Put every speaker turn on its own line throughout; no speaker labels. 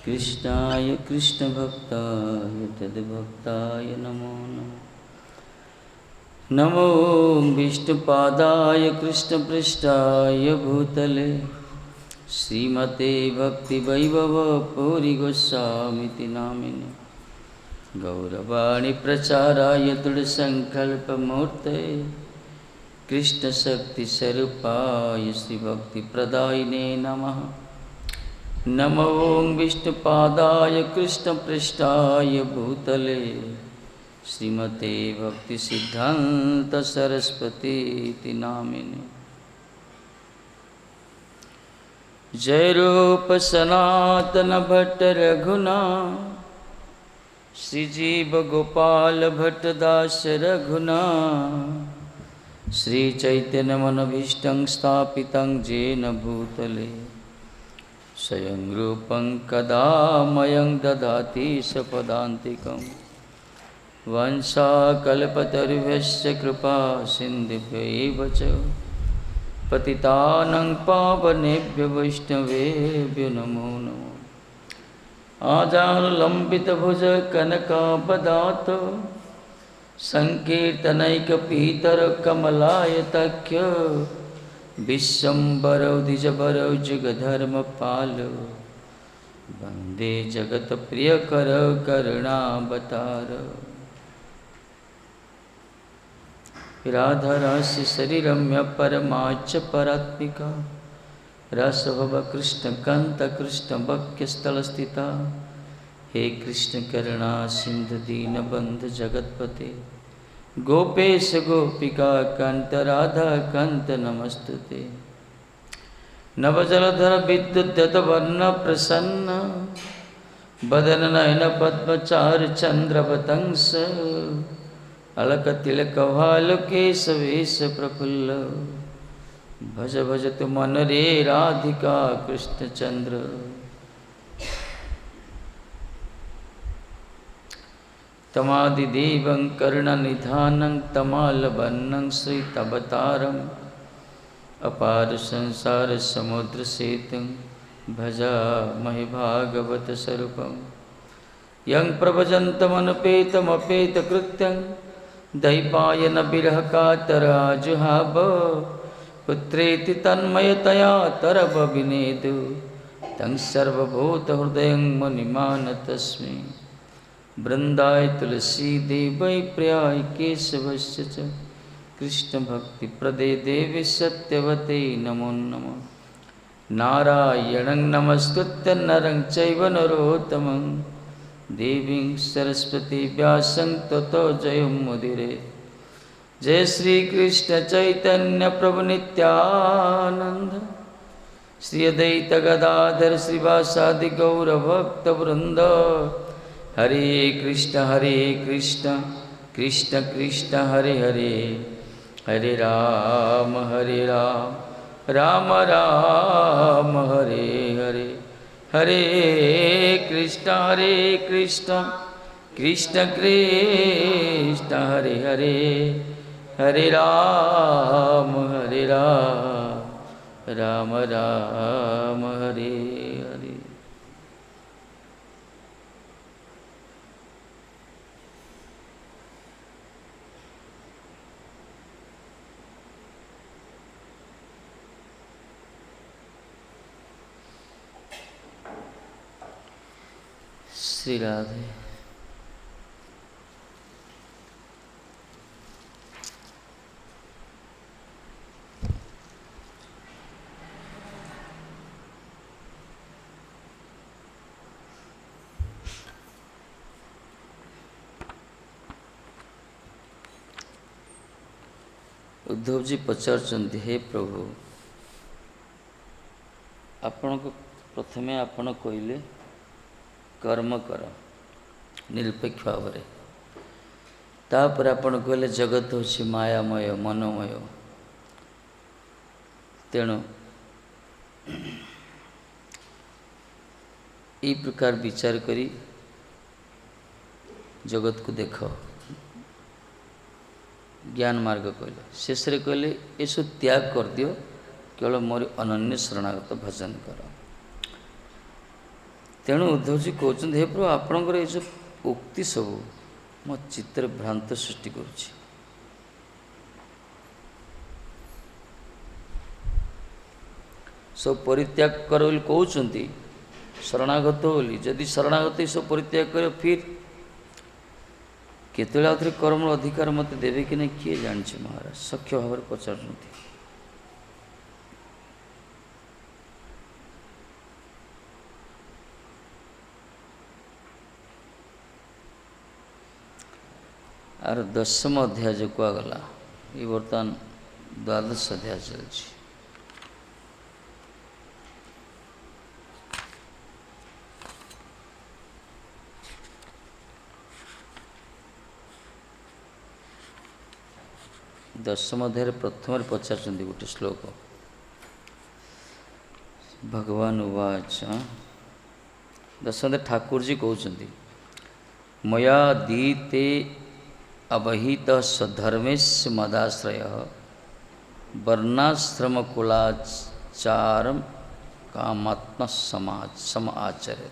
कृष्णाय कृष्णभक्ताय तद्भक्ताय नमो नमः। नमो विष्णुपादाय कृष्णपृष्ठाय भूतले श्रीमते भक्तिवैभवपुरी गोस्वामिति नामिने गौरवाणी प्रचाराय तुलसङ्कल्पमूर्तये कृष्णशक्तिस्वरूपाय श्रीभक्तिप्रदायिने नमः। नमो विष्णुपादाय कृष्णपृष्ठाय भूतले श्रीमते भक्तिसिद्धान्त सरस्वती नामिने जय रूप सनातन भट्ट रघुनाथ श्रीजीव गोपाल भट्ट दास रघुनाथ श्री चैतन्य मनोभीष्टं स्थापितं येन भूतले स्वयं रूपं कदा मयं ददाति सपदान्तिकं वंशाकल्पतरुभ्यश्च कृपा सिन्धुभ्यैव च पतितानं पावनेभ्यो वैष्णवेभ्यो नमो नमः। आजानुलम्बितभुज कनकाबदात संकीर्तनैकपीतर कमलायताख्य विश्वम्बरौ द्विजबरौ जुगधर्मपालो वन्दे जगत्प्रियकरौ करुणावतारौ। राधारास्य शरीरम्य परमाच परात्मिका रसभव कृष्णकान्त कृष्णभक्त्यस्थलस्थिता। हे कृष्ण करुणा सिन्धु दीनबन्धु जगत्पते गोपेश गोपिका कान्त राधा कान्त नमस्तुते। नवजलधर विद्युत वर्ण प्रसन्न बदन नयन पद्मचार चन्द्रवतंस अलकतिलकभालुकेशवेश प्रफुल्ल भज भज तु मन रे राधिका कृष्णचन्द्र। तमादिदेवं करुणनिधानं तमालवन्नं श्रीतवतारम् अपार संसार समुद्र सेतुं भजामहे भागवत स्वरूपं। यं प्रभजन्तमनुपेतमपेतकृत्यं दैपायन विरहकातराजुहाव पुत्रेति तन्मयतया तरवविनेदु तं सर्वभूतहृदयं मुनिमानतस्मै। वृन्दाय तुलसी देवै प्रियाय केशवस्य च कृष्णभक्तिप्रदे देवी सत्यवते नमो नमः। नारायणं नमस्कृत्य नरं चैव नरोत्तमं देवीं सरस्वती व्यासं ततो जयमुदीरये। जय श्री कृष्ण चैतन्य प्रभु नित्यानंद श्री अद्वैत गदाधर श्रीवासादि गौरभक्तवृंद। हरे कृष्ण कृष्ण कृष्ण हरे हरे हरे राम राम राम हरे हरे। हरे कृष्ण कृष्ण कृष्ण हरे हरे हरे राम राम राम हरे हरे। श्री राधे। उद्धव जी पचार हे प्रभु आपण को प्रथमे आपण कहले कर्म कर निरपेक्ष भाव में, तापर आपण कहले जगत होछि मायामय मनोमय, तेणु ई प्रकार विचार करी जगत को देख। ज्ञान मार्ग कहले शेष कहले ये सब त्याग कर दियो, केवल मोर अनन्य शरणागत भजन कर। तेणु उद्धव जी कहते हे प्रभु आपणकर ये जो उक्ति सब मो चित्तर भ्रांत सृष्टि करुछि। सब परित्याग कर बोली कहउछंती शरणागत बोली, जदि शरणागत सब परित्याग कर फिर केतले आउथरे कर्म अधिकार मत देवे कि नहीं किए जानिछि महाराज सख्य भाव में पचारती। आर 10म अध्याय जो कहगला ये बर्तमान 12 अध्याय चलछि। दशम अध्याय प्रथम पचार गोटे श्लोक भगवान उवाच। दशम ठाकुर जी कहते मया दीते अवहित स्वधर्मेश मदाश्रय वर्णाश्रम कुलाचारम कामात्म सम आचरे।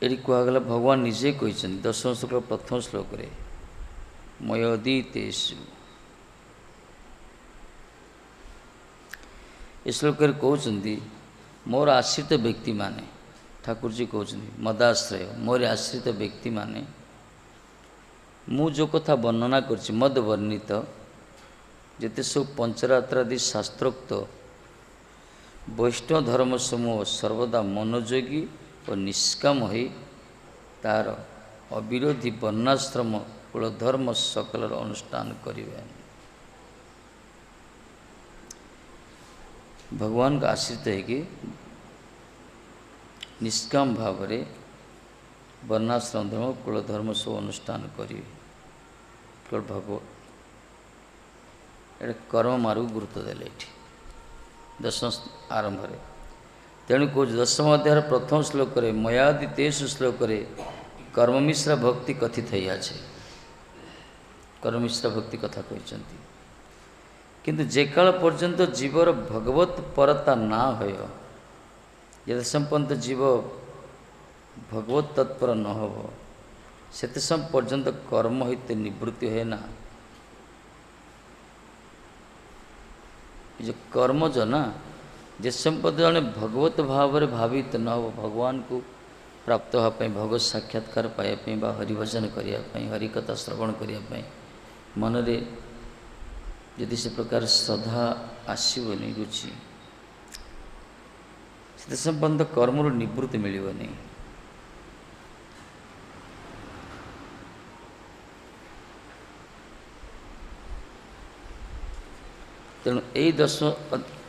ये कहगला भगवान निजे कहते 10 शुक्ल प्रथम श्लोक रे मयोदीतेषु। ये श्लोक कहते मोर आश्रित व्यक्ति माने, ठाकुर जी कहते मदाश्रय मोर आश्रित व्यक्ति माने मु जो कथा वर्णना करछि मद वर्णित जेते सब पंचरात्रादि शास्त्रोक्त वैष्णव धर्म समूह सर्वदा मनोयोगी और निष्काम हो तार अविरोधी वर्णाश्रम कुलधर्म सकल अनुष्ठान करें। भगवान का आश्रित है कि निष्काम भाव में वर्णाश्रम धर्म कुलधर्म सब अनुष्ठान करें। केवल भगवत ये कर्म मार्ग गुरुत्व देले 10 आरंभ रे। तेणु कौच 10म अध्याय प्रथम श्लोक रे मयादितेषु श्लोक रे कर्ममिश्रा भक्ति कथित है। कर्ममिश्रा भक्ति कथा कहते किंतु जेकाल पर्यंत जीवर भगवत परता ना हो यदि संपन्न जीव भगवत तत्पर न हो से पर्यंत कर्म होते निवृत्ति है ना। जो कर्म जो ना जे संपद जड़े भगवत भाव में भावित न हो भगवान को प्राप्त होगापी भगवत साक्षात्कार पाइबापी बा हरिभजन करने हरिकथा श्रवण करने मनरे यदि से प्रकार श्रद्धा आसबनी रुचि से संबंध कर्म निवृत्ति मिलनी। तेणु यही 10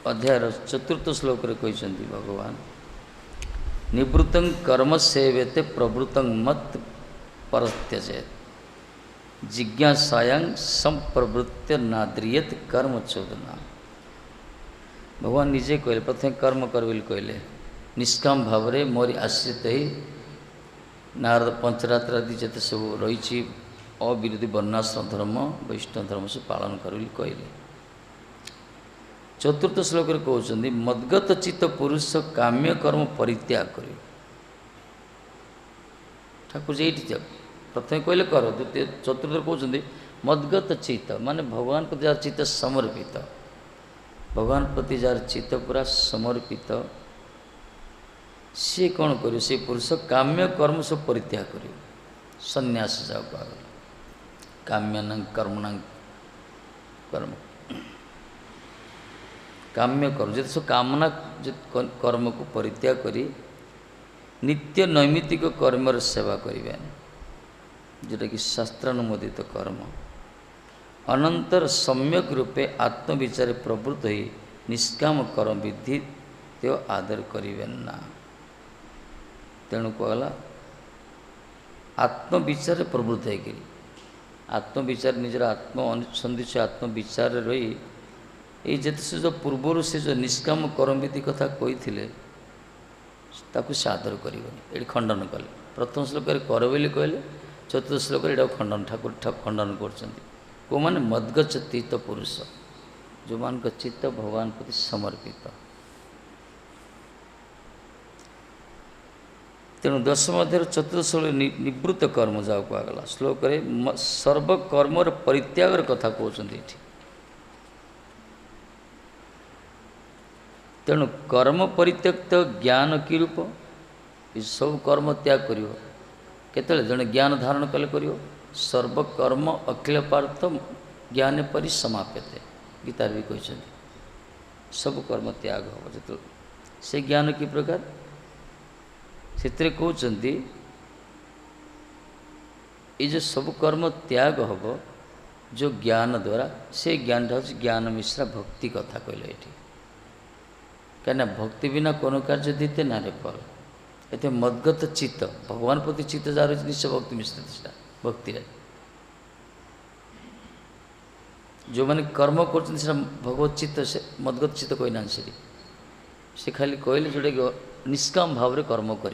अध्याय 4th श्लोक रे कहते भगवान निवृत्तं कर्म सेवेते प्रवृत्तं मत परत्यजेत जिज्ञासायां संप्रवृत्य नाद्रियत कर्म चोदना। भगवान निजे कहले प्रथम कर्म कर बोली कहले निष्काम भाव में मोरी आश्रित ही नारद पंचरात्र आदि जिते सब रही अविरोधी वर्णाश्रम धर्म वैष्णव धर्म से पालन कर बोली कहले। 4th श्लोक रे कहते मद्गत चित्त पुरुष काम्य कर्म परित्याग कर। ठाकुर जी ये प्रथम कहले कर, द्वितीय 4th कहते मद्गत चित्त माने भगवान को जहाँ चित्त समर्पित भगवान प्रति जार चित्त पूरा समर्पित सी कौन कर पुरुष काम्य कर्म सब परित्याग कर संन्यास जाओ कह काम्यन कर्मण कर्म काम्य कर्म जो सब कामना कर्म को परित्याग करी नित्य नैमित्तिक कर्मर सेवा करें जोटा कि शास्त्रानुमोदित कर्म अनंतर सम्यक रूपे आत्मविचार प्रवृत्त हो निष्काम कर्म विधि ते आदर करें ना तेणु कहला आत्मविचार प्रवृत्त होकर आत्मविचार निजर आत्म अनुसंधित आत्मविचार रही ये जिते से जो पूर्वर से जो निष्काम कर्म विधि कथा कही ताकू से आदर करनी ये खंडन कले प्रथम श्लोक कर बोली कहले चतुर्थ श्लोक ये खंडन ठाकुर खंडन कर मैंने मद्गचित पुरुष जो मान चित्त भगवान प्रति समर्पित तेणु दशम अध्याय चतुर्थ श्लोक निवृत्त कर्म जाओ कहगला श्लोक सर्वकर्मर परित्यागर कथा कहते तेणु कर्म परित्यक्त ज्ञान की रूप सब कर्म त्याग कर केतले जड़े ज्ञान धारण कले कर सर्वकर्म अखिल पार्थ ज्ञान परि समाप्यते गीतार भी कहते सब कर्म त्याग हम जो से ज्ञान कि प्रकार से कहते ये जो सब कर्म त्याग हम जो ज्ञान द्वारा से ज्ञान हूँ ज्ञान मिश्रा भक्ति कथा कहले ये कहीं भक्ति बिना कौन कार्य दीते ना रे फल ये मद्गत चित्त भगवान प्रति चित्त जार निश्चय भक्ति मिश्रित भक्ति जो मैंने कर्म कर भगवत चित्त से मद्गत चित्त कही ना से खाली कहले जोटा कि निष्काम भाव रे कर्म कर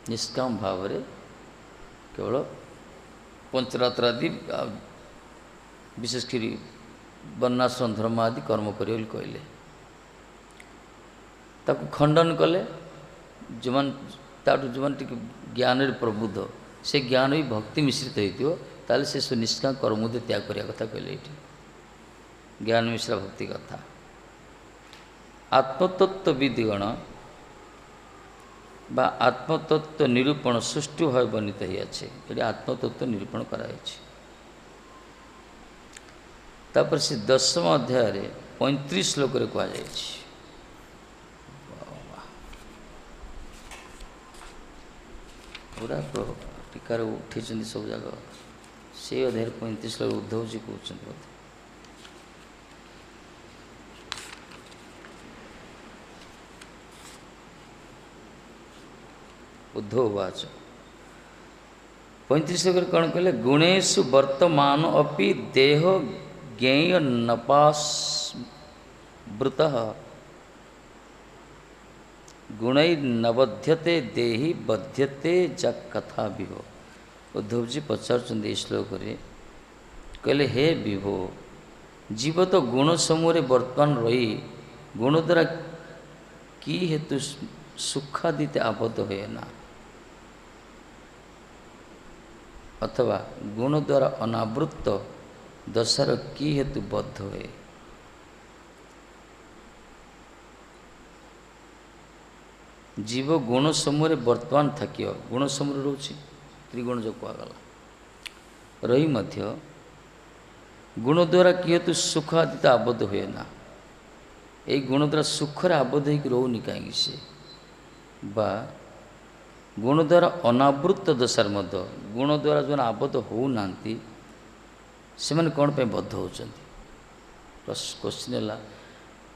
निष्काम भाव रे केवल पंचरात्र आदि विशेषकर वर्णाश्रम धर्म आदि कर्म कर कहले ताकू खंडन कले जो जो ज्ञान प्रबुद्ध से ज्ञान भी भक्ति मिश्रित होता से निष्काम कर्म त्याग करने कथा कहले ये ज्ञान मिश्रा भक्ति कथा आत्मतत्व विधिगण बा आत्मतत्व निरूपण सुष्ठु भाव वर्णित ही अच्छे ये आत्मतत्व निरूपण करापर से दशम अध्याय 35 श्लोक कहुई पूरा टीकार उठी सब जगह से अध्याय 35 श्लोक उद्धव जी कहते बोधे उद्धव वाच 35 श्लोक कौन कहले गुणेशु वर्तमान अपि देह ज्ञेय नपास्मृत गुणै नबध्यते देहि बध्यते जग कथा विभो उद्धव जी पचार श्लोक कहले हे विभो जीव तो गुण समूह वर्तमान रही गुण द्वारा कि हेतु सुखादिते आबद्ध हुए ना अथवा गुण द्वारा अनावृत्त दशार कि हेतु बद्ध हुए जीव गुण समूह वर्तमान थक गुण समूह रोचे त्रिगुण जो कहगला रही मध्य गुण द्वारा कि हेतु सुख आदि तो आबद्ध हुए ना ये गुण द्वारा सुखर आबद्ध हो रोनी कहीं से बा गुण द्वारा अनावृत्त दशार मध्य गुण द्वारा जो आबद्ध होना से कौन पे बद्ध होती क्वेश्चन है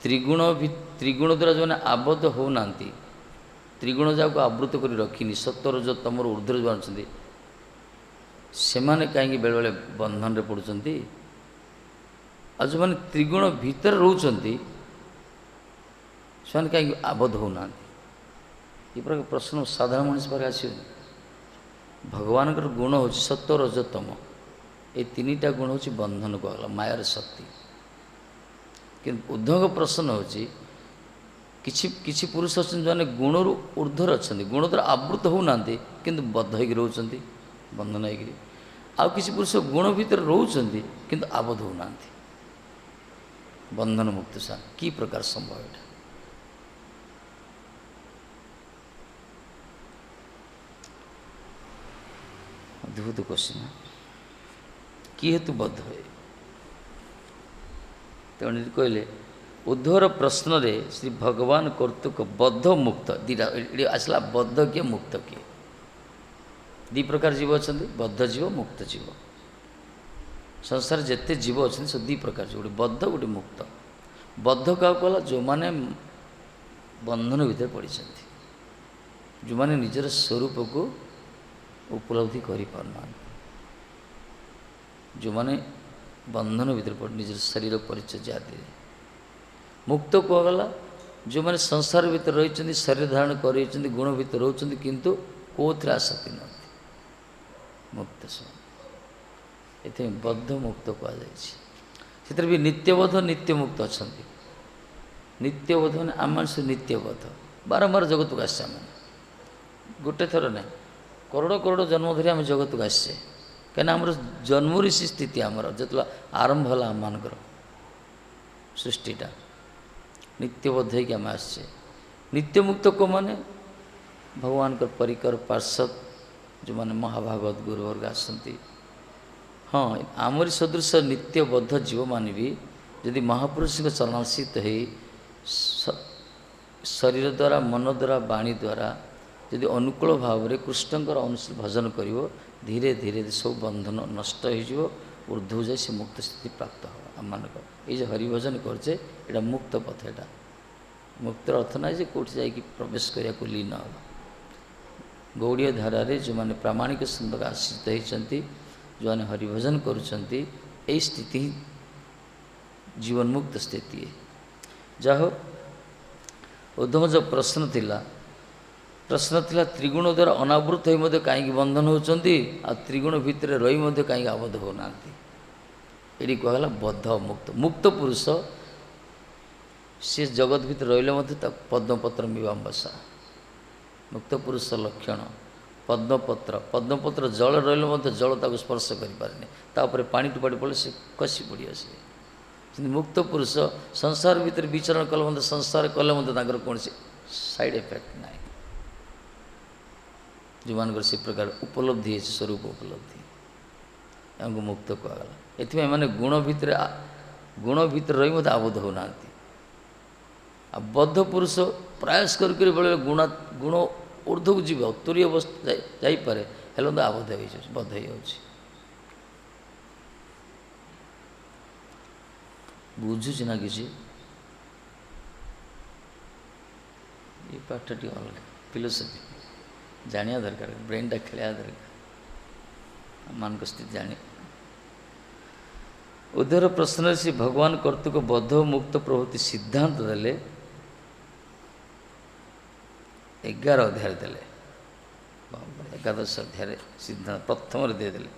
त्रिगुण द्वारा जो आबद्ध होना त्रिगुण जाक आवृत कर रखिनी सत्तर जो तुम ऊर्ध्व जो अच्छा से कहीं बेले बेले बंधन रे पड़ुंट आ जो मैंने त्रिगुण भितर रोचंत से कहीं आबद्ध होना ये प्रकार प्रश्न साधारण मनीष पाखे आस भगवान गुण हूँ सत्य रज तम ये तीनटा गुण हूँ बंधन कहला मायार शक्ति कि उद्धव प्रश्न होची किछि पुरुष अच्छा जो गुण रु ऊर्ध्वर अच्छा गुण द्वारा आवृत होना किंतु बद्ध हो रोचंती बंधन हो किसी पुरुष गुण भितर रोचंती किंतु आबद्ध होना बंधन मुक्त सान कि प्रकार संभव एटा अद्भुत क्वेश्चन कि हेतु बद्ध हुए तेणु कहले उद्धवर प्रश्न रे श्री भगवान कर्तुक बद्ध मुक्त दीटा आसला बद्ध किए मुक्त किए दी प्रकार जीव अच्छा बद्ध जीव मुक्त जीव संसार जिते जीव अच्छा सब दी प्रकार गोटे बद्ध गोटे मुक्त बद्ध क्या कहला जो माने बंधन भीतर पड़ी जो माने निजर स्वरूप को उपलब्धि कर पारना जो माने बंधन भीतर पड़ निज शरीर परिचय जाति मुक्त कहगला जो मैंने संसार भीतर रही शरीर धारण कर गुण भीतर रोचंदी किंतु कौन आसक्ति न मुक्त ये बद्ध मुक्त कह भी नित्यबद्ध नित्य मुक्त अच्छा नित्यबद्ध मैंने आम मान नित्यबद्ध बारंबार जगत को आसे गोटे थर ना करोड़ करोड़ जन्म धरी आम जगत को आसे कहीं आम जन्म सी स्थिति आमर जो आरंभ है आम मानकर सृष्टिटा नित्यबद्ध होगी आम आसे नित्य मुक्त को माने भगवान का परिकर पार्षद जो माने महाभागवत गुरुवर्ग आसती हाँ आमरी सदृश नित्यबद्ध जीव मान भी यदि महापुरुष के चरणाश्रित हो शरीर द्वारा मन द्वारा वाणी द्वारा यदि अनुकूल भाव में कृष्णकर अनुसार भजन कर धीरे धीरे सब बंधन नष्ट हो ऊर्ध्व जाए से मुक्त स्थिति प्राप्त हो आम मानक ये हरिभजन करचे यहाँ मुक्त पथ एटा मुक्तर अर्थ ना जे कौट जा प्रवेश करने को लीन हो गौड़ीय धारा जो मैंने प्रामाणिक संदर्भ आश्रित होती जो मैंने हरिभजन करुँच स्थिति जीवन मुक्त स्थिति है जाहो उद्धव जो प्रश्न थिला त्रिगुण द्वारा अनावृत हो कहीं बंधन होती आ त्रिगुण भितर रही कहीं आबद्ध होना ये कहला बद्ध मुक्त मुक्त पुरुष सी जगत भीतर रही पद्मपत्र मीमांसा मुक्त पुरुष लक्षण पद्मपत्र जल रही जल ताक स्पर्श कर पानी टुपाटी पड़े से कसी पड़े से मुक्त पुरुष संसार भीतर विचरण कले संसार कले कौन साइड इफेक्ट ना जो मान से प्रकार उपलब्धि है स्वरूप उपलब्धि हमको मुक्त कहगला ये मैंने गुण भीतर रही मत आबद्ध होना आ बद्ध पुरुष प्रयास करके बेले गुण ऊर्ध्व को जीव तुरीय अवस्था जापे हेल्ला तो आबद्ध हो बद्ध हो बुझुच ना कि ये पाठ टी अलग फिलोसफी जानिया दरकार ब्रेन टा खेलिया दरकार मान स्थिति जानी उद्धर प्रश्न से भगवान कर्तुक बद्ध मुक्त प्रभृति सिद्धांत देले 11 अध्याय देले 11 अध्याय सिद्धांत प्रथम दे देले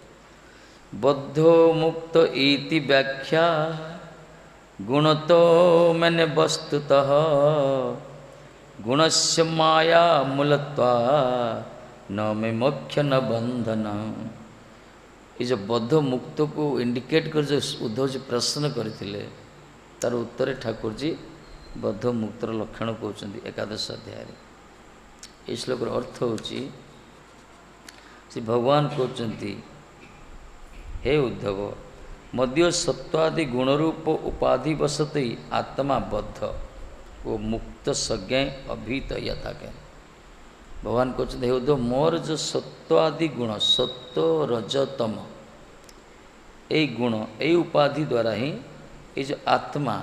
बद्ध मुक्त इति व्याख्या गुणतो मैंने वस्तुतः गुणस्य माया मूलत्वा न में मोक्ष न बंधन ये जो बद्ध मुक्त को इंडिकेट कर जो उद्धव जी प्रश्न करते तार उत्तर ठाकुर जी बद्ध मुक्तर लक्षण कहते 11 अध्याय ये श्लोक अर्थ होची श्री भगवान कहते हे उद्धव मध्य सत्वादि गुणरूप उपाधि वसते आत्मा बद्ध वो मुक्त सज्ञ अभीत यथा के भगवान कहते हे उद्धव मोर जो सत्वादि गुण सत्व रजतम ये गुण ये उपाधि द्वारा ही ये जो आत्मा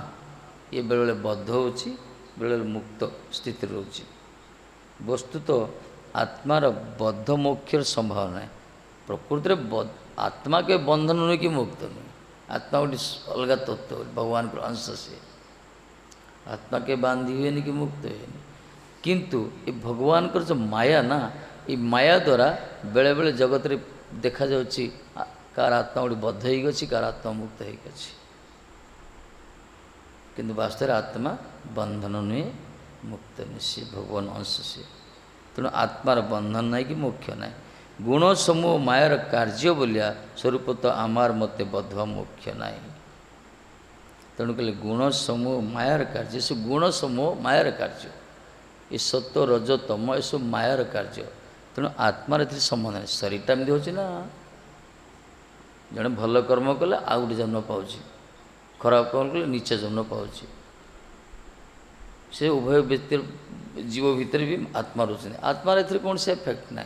ये बेले बेले बद्ध होची बेले बेले मुक्त स्थिति रोची वस्तु तो आत्मार बद्ध मोक्षर संभावना है प्रकृति आत्मा के बंधन नुहे कि मुक्त नुहे आत्मा गोटे अलग तत्व भगवान को अंश से आत्मा के बांधी हुए नहीं कि मुक्त हुए नहीं किंतु ये भगवान कर जो माया ना ये माया द्वारा बेले बेले जगत रे देखा जाउची कार आत्मा गोटे बद्ध हो गई कार आत्मा मुक्त हो गई किंतु वास्तव आत्मा बंधन नुहे मुक्त निश्चय भगवान अंश से तेणु आत्मार बंधन ना कि मोक्ष ना गुण समूह मायार कार्य बोलिया स्वरूप तो आमार मते बद्ध मोक्ष ना तेणु कहले गुण समूह मायार कार्य, सब गुण समूह मायार कार्य, ये सत्व रज तम ये सब मायार कार्य। तेणु आत्मार ए संबंध नहीं। शरीरटा एमती होची ना, जड़े भल कर्म कले आ गोटे जन्म पाँच, खराब कर्म कले नीचे जन्म पाँच। से उभय व्यक्ति जीव भितर भी आत्मा रोचे। आत्मार ए कौन से इफेक्ट ना,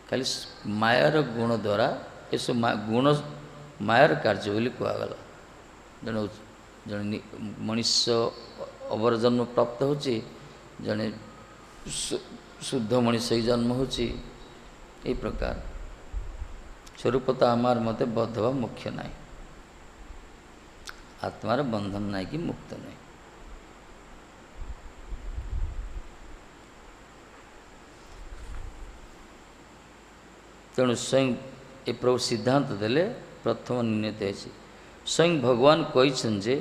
खाली मायार गुण द्वारा ये सब गुण मायार कार्य बोली कहगला। जड़े जड़े मनुष्य अवर जन्म प्राप्त होची, जड़े शुद्ध मनुष्य जन्म होची। ये प्रकार स्वरूपता आमार मते बद्ध हवा मुख्य ना, आत्मार बंधन ना कि मुक्त नहीं। तेणु स्वयं ये प्रभु सिद्धांत देले प्रथम निर्णय है स्वयं भगवान कही जे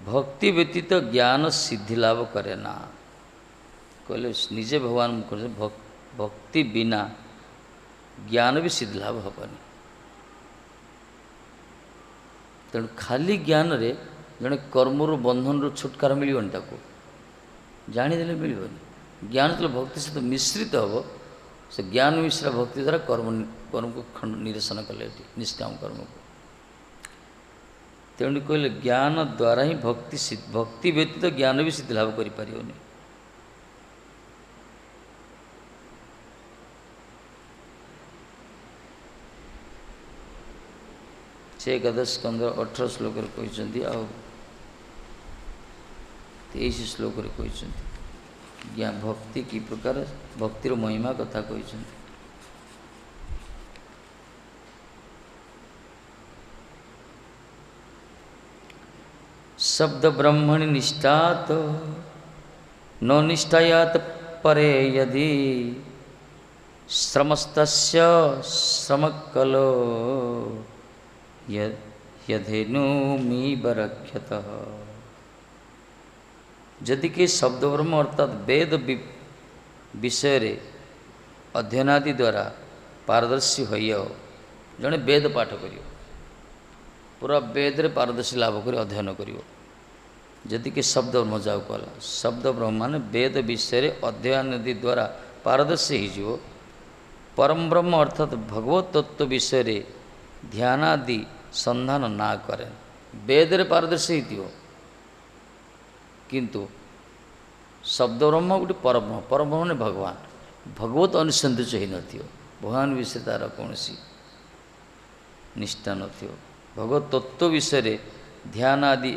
भक्ति व्यतीत ज्ञान सिद्धि लाभ करे ना। कहले निजे भगवान कहे भक्ति बिना ज्ञान भी सिद्धि लाभ हेनी। तेणु खाली ज्ञान रे जड़े कर्मर बंधन छुटकारा मिलबनी, ताको जाणीदे मिलबनी। ज्ञान जो भक्ति सहित मिश्रित हम, से ज्ञान मिश्रा भक्ति द्वारा कर्म को खंड निरसन कले, निष्काम कर्म को। तेणु कहले ज्ञान द्वारा ही भक्ति व्यतीत ज्ञान भी सिद्धि लाभ कर पारिबनी। से एकादश स्कंद 18 श्लोक कहते, आ 23 श्लोक कहते ज्ञान भक्ति की प्रकार भक्तिर महिमा कथा कहते। शब्द ब्रह्मणि निष्ठात न निष्ठायात परे यदि श्रमस्तस्य श्रमकलो यधेनुमी बरख्यतः। जदि कि शब्द ब्रह्म अर्थात वेद विषय रे अध्ययनादि द्वारा पारदर्शी हो, जड़े वेद पाठ कर पूरा वेद रे पारदर्शी लाभ कर अध्ययन कर। जदि कि शब्द ब्रह्म जाओ कहला, शब्द ब्रह्म मान वेद विषय रे अध्ययन आदि द्वारा पारदर्शी हो। परम ब्रह्म अर्थात भगवत तत्व विषय रे ध्यान आदि संधान ना करें, वेद रे पारदर्शी हो, किंतु शब्द ब्रह्म गोटे परब्रह्म, परब्रह्म ने भगवान, भगवत अनुसंधित हो न, भगवान विषय तार कौन निष्ठा न, भगवत तत्व विषय रे ध्यान आदि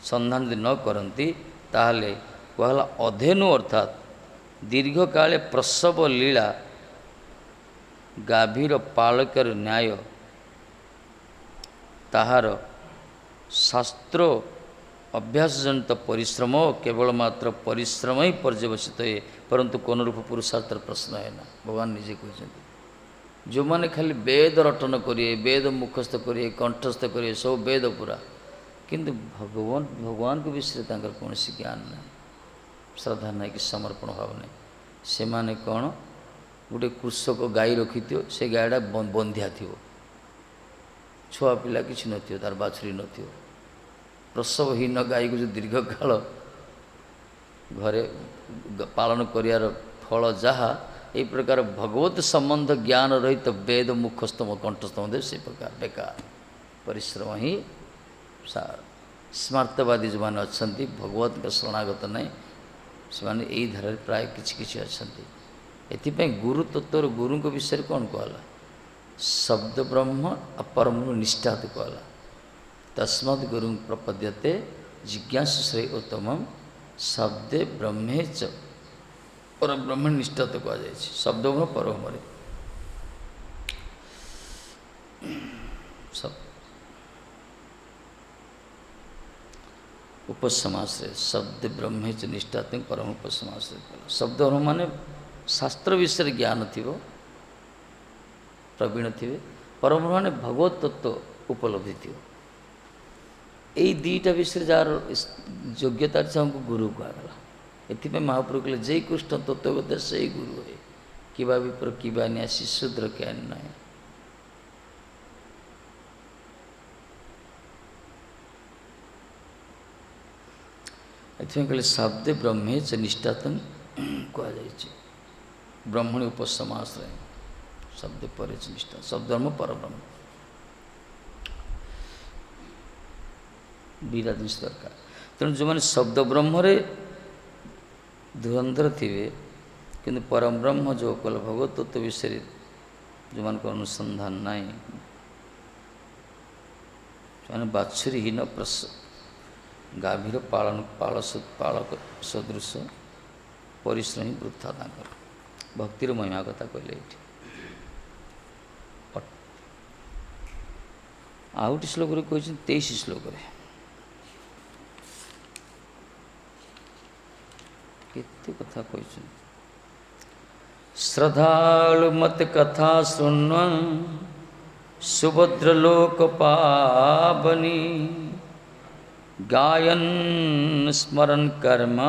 संधान न करती, ताहले कहला अधेनु अर्थात दीर्घ काले प्रसव लीला गाभीर पालकर न्याय ताहार शास्त्र अभ्यास जनित परिश्रम केवल मात्र परिश्रम ही पर्यवसित है, परंतु कौन रूप पुरुषार्थर प्रश्न है ना। भगवान निजे कहते जो मैंने खाली वेद रटन करिए, वेद मुखस्थ करिए, कंठस्थ करिए, सब वेद पूरा, किंतु भगवान को विषय कौन ज्ञान ना, श्रद्धा ना कि समर्पण भाव नहीं। से माने कौन गोटे कृषक गाई रखी थो, से गाईटा बंधिया थी, छुआ पिला किसी न, तार बाछुरी न, प्रसवहीन गाई को जो दीर्घ काल घरे पालन करियार फल जहा, ये प्रकार भगवत संबंध ज्ञान रही तो वेद मुखस्थ कंठस्थ मध्य से प्रकार बेकार परिश्रम ही सार। स्मार्तवादी जो मैंने अच्छा भगवत का शरणागत नहीं, से यही धारा प्राय किसी अच्छा। एथिपाई गुरु तत्व गुरु को विषय कौन कहला, शब्द ब्रह्म अपरम निष्ठा तो कहला। तस्माद् गुरु प्रपद्यते जिज्ञासु श्रेय उत्तम शब्दे ब्रह्मे च, पर ब्रह्म निष्ठा तो कह जाए शब्द ब्रह्म परमरे सब उपसमाश्रय शब्द ब्रह्मे च निष्ठा परम उपसमाश्रय। शब्द ब्रह्म माने शास्त्र विषय ज्ञान थी प्रवीण थे, परम माने भगवत तत्व उपलब्धि थी। यही दुईटा विषय जार योग्यता से हमको गुरु कहला। एथि महाप्रभु कहले जय कृष्ण तत्वगत से ही गुरु है, किबा विप्र किबा न्यासी शूद्र ज्ञान नहीं। एथिପାଇଁ कहले शब्दे ब्रह्मे च निष्ठातन कहुଯାଇଛି। ब्रह्मणी उपसमाश्रय शब्द परे च निष्ठा शब्दर्म परब्रह्म बीरा जिनिस दरकार। तेणु जो मैंने शब्द ब्रह्मरे धुरंधर थे किंतु परम ब्रह्म जो कल भगवत तत्व विषय जो मान को अनुसंधान नाई जो बाछुरीहीन प्रस गाभीर पालन पालक सदृश परिश्रमी वृथा तांकर भक्तिर महिमा कथा कहले ये आउट श्लोक 23 श्लोक केते कथा कहते श्रद्धालु मत कथा शृण्वन सुभद्र लोक पावनी गायन स्मरण कर्म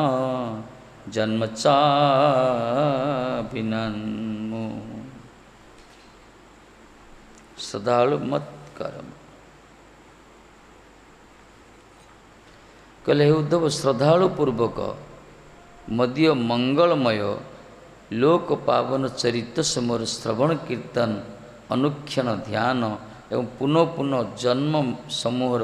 जन्म चाभिनन्मु। श्रद्धालु मत कर्म कहले उद्धव श्रद्धालु पूर्वक मदीय मंगलमय लोक पावन चरित्र से मोर श्रवण कीर्तन अनुक्षण ध्यान एवं पुनः पुनः जन्म समूहर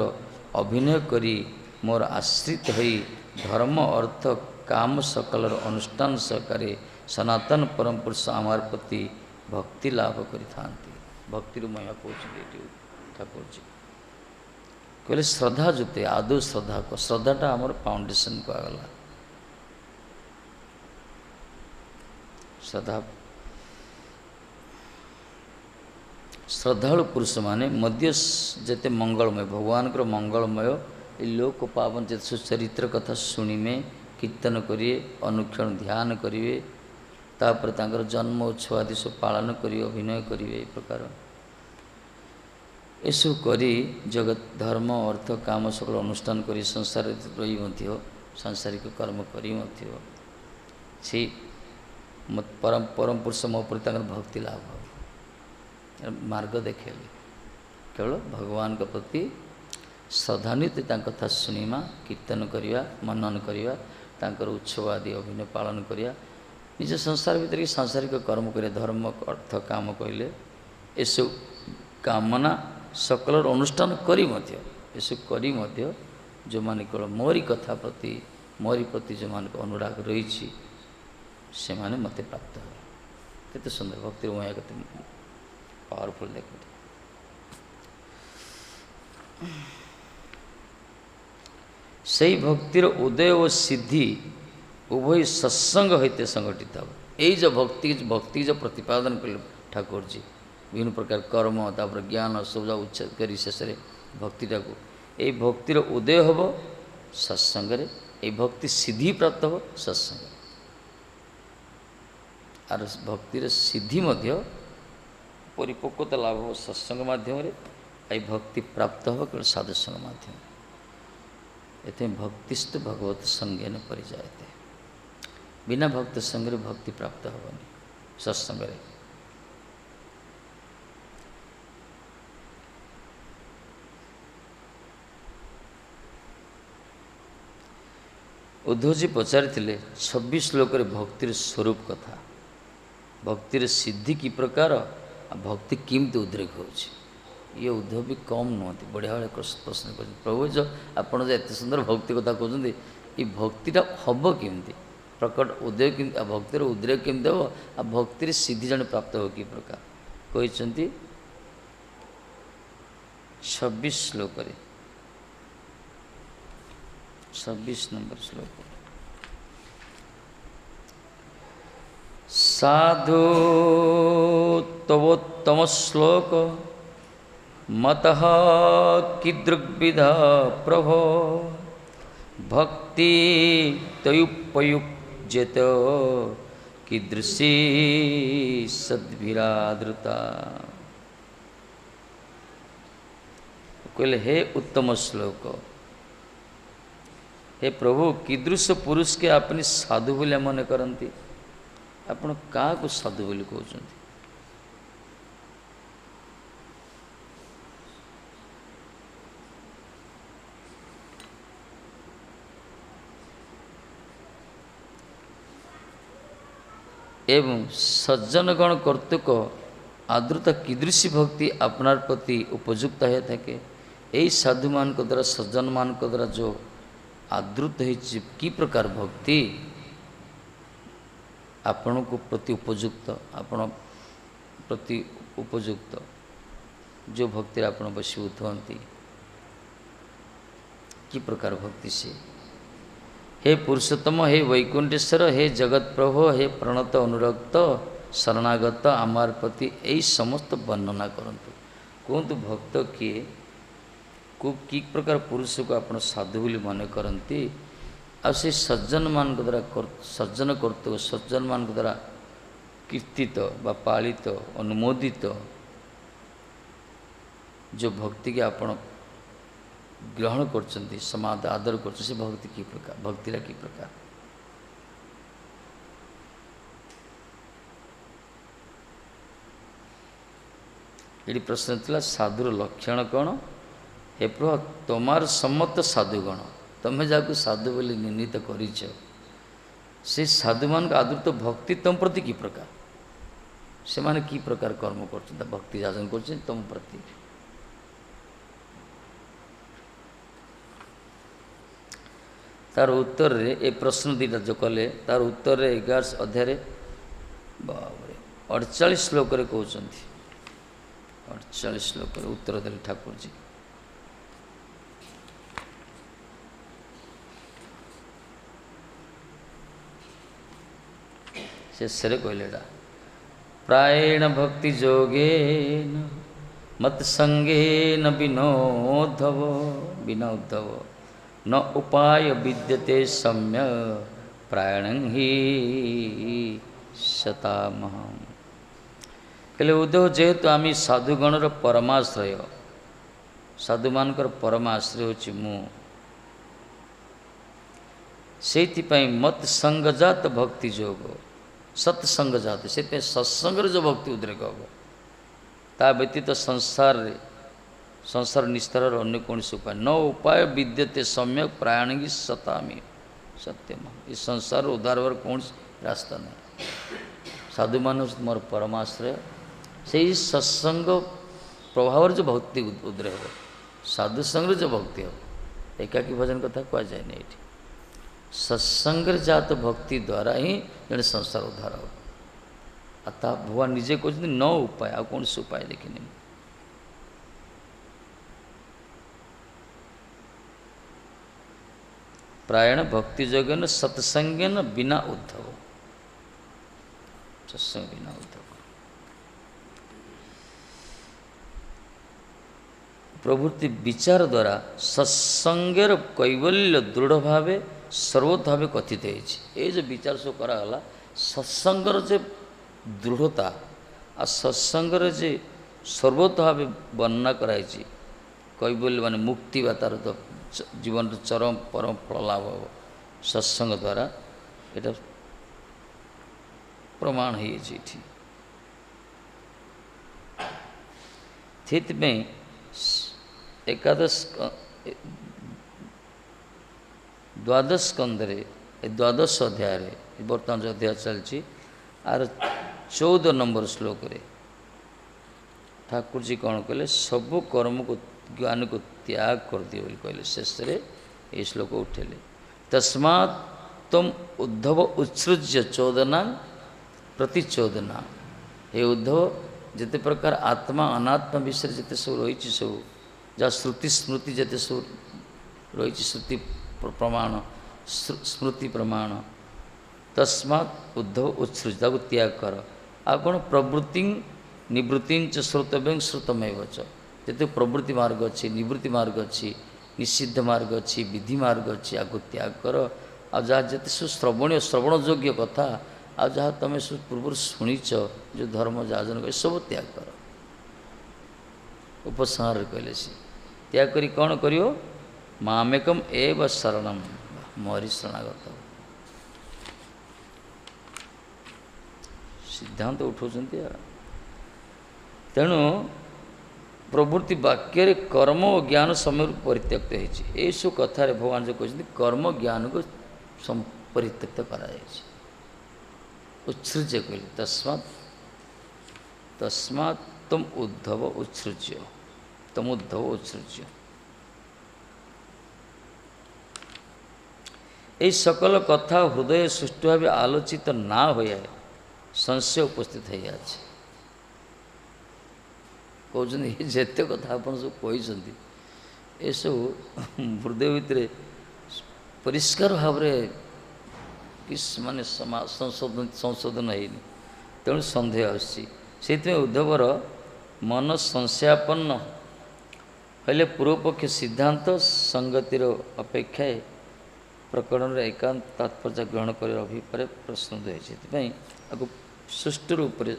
अभिनय करी मोर आश्रित होई धर्म अर्थ काम सकलर अनुष्ठान सहकारे सनातन परम पुरुष आमार प्रति भक्ति लाभ करि थांती। भक्तिर महिमा कहते ठाकुर जी कहले श्रद्धा जुते आदौ श्रद्धा को श्रद्धाटा आमर फाउंडेशन को आगला श्रद्धा श्रद्धालु पुरुष माने मध्य जेते मंगलमय भगवान को मंगलमय ये लोक पावन जेते सुचरित्र कथा शुणी में कीर्तन करिए अनुक्षण ध्यान करिए तापर तांकर जन्म उत्सव आदि सब पालन करिए अभिनय करिए ए प्रकार एसु करी जगत धर्म अर्थ काम सकल अनुष्ठान करी संसार रही मध्य सांसारिक कर्म करी मध्य से परम परम पुरुष मो प्रति भक्ति लाभ मार्ग देखेले केवल भगवान के प्रति श्रद्धान्वित कथा शुणा कीर्तन करवा मनन करवा तांकर उत्सव आदि अभिनय पालन करवा निज संसार भीतर की सांसारिक कर्म करे धर्म अर्थ काम कहले एसु कामना सकल अनुष्ठान करी मध्य एसु करी मध्य जो माने केवल मोरी कथा प्रति मोरी प्रति जो मान अनुराग रही से माने मते प्राप्त हो केते सुंदर भक्ति महिमा केते पावरफुल देखते सही भक्तिर उदय और सिद्धि उभय सत्संग होते संगठित हो यही जो भक्ति जो प्रतिपादन कले ठाकुर जी विभिन्न प्रकार कर्म तापर ज्ञान सब उच्छेद करी शेष भक्तिटा को यही भक्तिर उदय हम सत्संग ये भक्ति सिद्धि प्राप्त हो सत्संग आर भक्तिर सिद्धि मध्य परिपक्वता लाभ हो सत्संग माध्यम आई भक्ति प्राप्त हो केवल साधुसंग माध्यम ये भक्तिस्त भगवत संज्ञान परिजाते बिना भक्त संग भक्ति प्राप्त होनी सत्संग उद्धव जी पचारि 26 श्लोक भक्तिर स्वरूप कथा भक्तिर सिद्धि कि प्रकार भक्ति किमती उद्रेक हो ये उद्धव भी कम नुहति बढ़िया भाई प्रश्न कर प्रभु जो आपड़ जो एत सुंदर भक्ति कथा कहते ये भक्तिटा हम केमती प्रकट उदय भक्तिर उद्रेक केमती हम आ भक्तिर सिद्धि जन प्राप्त हो कि प्रकार कहते 26 श्लोक 26 नंबर श्लोक साधु तवोत्तम श्लोक मतः कीदृग्विधा प्रभो भक्ति तयुपयुज्यत कीदृशी सद्भिरादृता कहले हे उत्तम श्लोक हे प्रभु कीदृश पुरुष के अपनी साधु बोले मन करती आपण क्या साधु बोली कहते एवं सज्जनगण कर्तुक आदृत कीदृशी भक्ति अपनार प्रति उपयुक्त है थाके यही साधु मान द्वारा सज्जन मान द्वारा जो आदृत है कि प्रकार भक्ति आपण को प्रति उपयुक्त आपण प्रति उपयुक्त जो भक्ति आपण बशीभूत होती कि प्रकार भक्ति से हे पुरुषोत्तम हे वैकुंठेश्वर हे जगत प्रभु हे प्रणत अनुरक्त शरणागत आमार प्रति यही समस्त वर्णना करंतु कहतु भक्त किए को कि प्रकार पुरुष को आप साधु बोली मन करती आ से सज्जन मान द्वारा सज्जन कर्तव्य सज्जन मान द्वारा कीर्तित बा पालित अनुमोदित जो भक्ति के आपण ग्रहण करछंती समाद आदर कर भक्ति की प्रकार भक्तिरा की प्रकार ये प्रश्न था साधुर लक्षण कौन हे प्रभु तमार सम्मत साधुगण तुम्हें जाकू साधु बोली निर्णीत करिछ से साधु मान आदृत भक्ति तुम प्रति की प्रकार से माने की प्रकार कर्म कर भक्ति साधन कर तुम प्रति तार उत्तर रे ए प्रश्न दीटा जो कले तार उत्तर रे 11 अध्याय 48 श्लोक रे कहउछंती 48 श्लोक रे उत्तर देले ठाकुर जी शेषे कहले प्रायेण भक्ति जोगेन मत संगेन विनोद्धव न उपाय विद्यते सम्य प्रायण ही शतामहम कहले उद्धव जेहेतु आम साधुगणर परमाश्रय साधु मानकर परमाश्रय होछि मु सेथिपाई मत संगजात भक्ति जोग सत्संग जात से सत्संग जो भक्ति उद्रेक हम ता व्यतीत संसार निस्तार अन्य कौन उपाय न उपाय विद्यते सम्यक प्राणिकी सतामी सत्यम इस संसार उद्धार कौन रास्ता नहीं साधु मान मोर परमाश्रय से सत्संग प्रभाव जो भक्ति उद्रेक हो साधु संग जो भक्ति हो एकाकी भजन कथा कह जाए नहीं ये सत्संग जात भक्ति द्वारा ही जड़े संसार उद्धार हो अतः भगवान निजे कहते न उपाय आ कौन से उपाय देखने प्रायण भक्ति जोगन सत्संगन बिना उद्धव सत्संग बिना उद्धव प्रवृत्ति विचार द्वारा सत्संगेर कैवल्य दृढ़ भावे सर्वोत भाव कथित है जो विचार सब कराला सत्संगर जे दृढ़ता आ सत्संगर जे सर्वोत भाव वर्णना कराई कैवल्य माने मुक्ति बा तार तो जीवन चरम परम फल लाभ हो सत्संग द्वारा ये प्रमाण है एकादश द्वादश स्कंदरे द्वादश अध्याय बर्तमान जो अध्याय चलती आर 14 नंबर श्लोक रे ठाकुर जी कौन कहले सबु कर्म को ज्ञान को त्याग कर दिए बोली कहले शेष रे ये श्लोक उठेले तस्मात् तुम उद्धव उत्सृज्य चोदना प्रति चोदना हे उद्धव जिते प्रकार आत्मा अनात्मा विषय जिते सब रही सब जहाँ श्रुति स्मृति जिते सब रही श्रुति प्रमाण स्मृति प्रमाण तस्मात् उद्धव उत्सृज को त्याग कर आ कौन प्रवृत्ति निवृत्ति श्रोतव्य श्रुतमेव जिते प्रवृत्ति मार्ग अच्छी निवृत्ति मार्ग अच्छी निषिद्ध मार्ग अच्छी विधि मार्ग अच्छी आपको त्याग कर आ जहाँ जिते श्रवणीय श्रवण योग्य कथा आ जहाँ तुम पूर्व शुणीच जो धर्म जाजन कर सब त्याग कर उपसंहार कहले सी त्याग करी कौन करियो मामेकम एव शरणम मोरी शरणागत सिद्धांत उठाउछन्ति तेणु प्रवृत्ति वाक्य कर्म और ज्ञान समय परित्यक्त होती सब कथार भगवान जो कहते कर्म ज्ञान को परित्यक्त करा उत्सृज्य कहले तस्मात् तस्मात् तुम उद्धव उत्सृज्य तुम उद्धव उत्सृज्य। এই সকল কথা হৃদয়ে সুষ্ঠু ভাবে আলোচিত না হয়ে সংশয় উপস্থিত হইয়াছে। କହୁଛନ୍ତି ଯେତେ କଥା ଆପଣ ସବୁ କହିଛନ୍ତି ଏସବୁ ହୃଦୟ ଭିତରେ ପରିଷ୍କାର ଭାବରେ କି ମାନେ ସଂଶୋଧନ ହେଇନି, ତେଣୁ ସନ୍ଦେହ ଆସୁଛି। ସେଇଥିପାଇଁ ଉଦ୍ଧବର ମନ ସଂଶୟାପନ୍ନ ହେଲେ ପୂର୍ବପକ୍ଷ ସିଦ୍ଧାନ୍ତ ସଂଗତିର ଅପେକ୍ଷାଏ ପ୍ରକରଣରେ ଏକାନ୍ତ ତାତ୍ପର୍ଯ୍ୟ ଗ୍ରହଣ କରିବା ଅଭିପ୍ରାୟ ପ୍ରଶ୍ନ ହୋଇଛି। ସେଥିପାଇଁ ଆକୁ ସୁଷ୍ଠୁ ରୂପରେ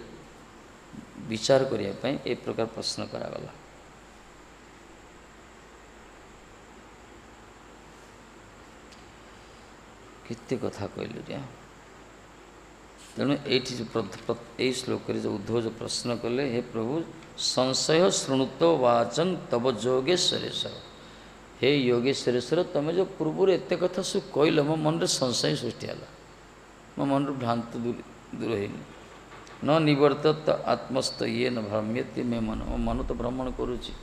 ବିଚାର କରିବା ପାଇଁ ଏ ପ୍ରକାର ପ୍ରଶ୍ନ କରାଗଲା। କେତେ କଥା କହିଲୁ ଯେ। ତେଣୁ ଏଇଠି ଏଇ ଶ୍ଲୋକରେ ଯେଉଁ ଉଦ୍ଧବ ଯେଉଁ ପ୍ରଶ୍ନ କଲେ, ହେ ପ୍ରଭୁ ସଂଶୟ ଶୃଣୁତ ବାଚଂ ତବ ଯୋଗେଶ୍ୱରେଶ, ହେ ଯୋଗେଶ୍ୱରେଶ୍ୱର ତୁମେ ଯେଉଁ ପୂର୍ବରୁ ଏତେ କଥା ସବୁ କହିଲ ମୋ ମନରେ ସଂଶୟ ସୃଷ୍ଟି ହେଲା, ମୋ ମନରୁ ଭ୍ରାନ୍ତି ଦୂର ହେଇନି। ନ ନିବର୍ତ୍ତତ ଆତ୍ମସ୍ଥ ଇଏ ନ ଭ୍ରମ୍ୟତି ମେ ମନ, ମୋ ମନ ତ ଭ୍ରମଣ କରୁଛି।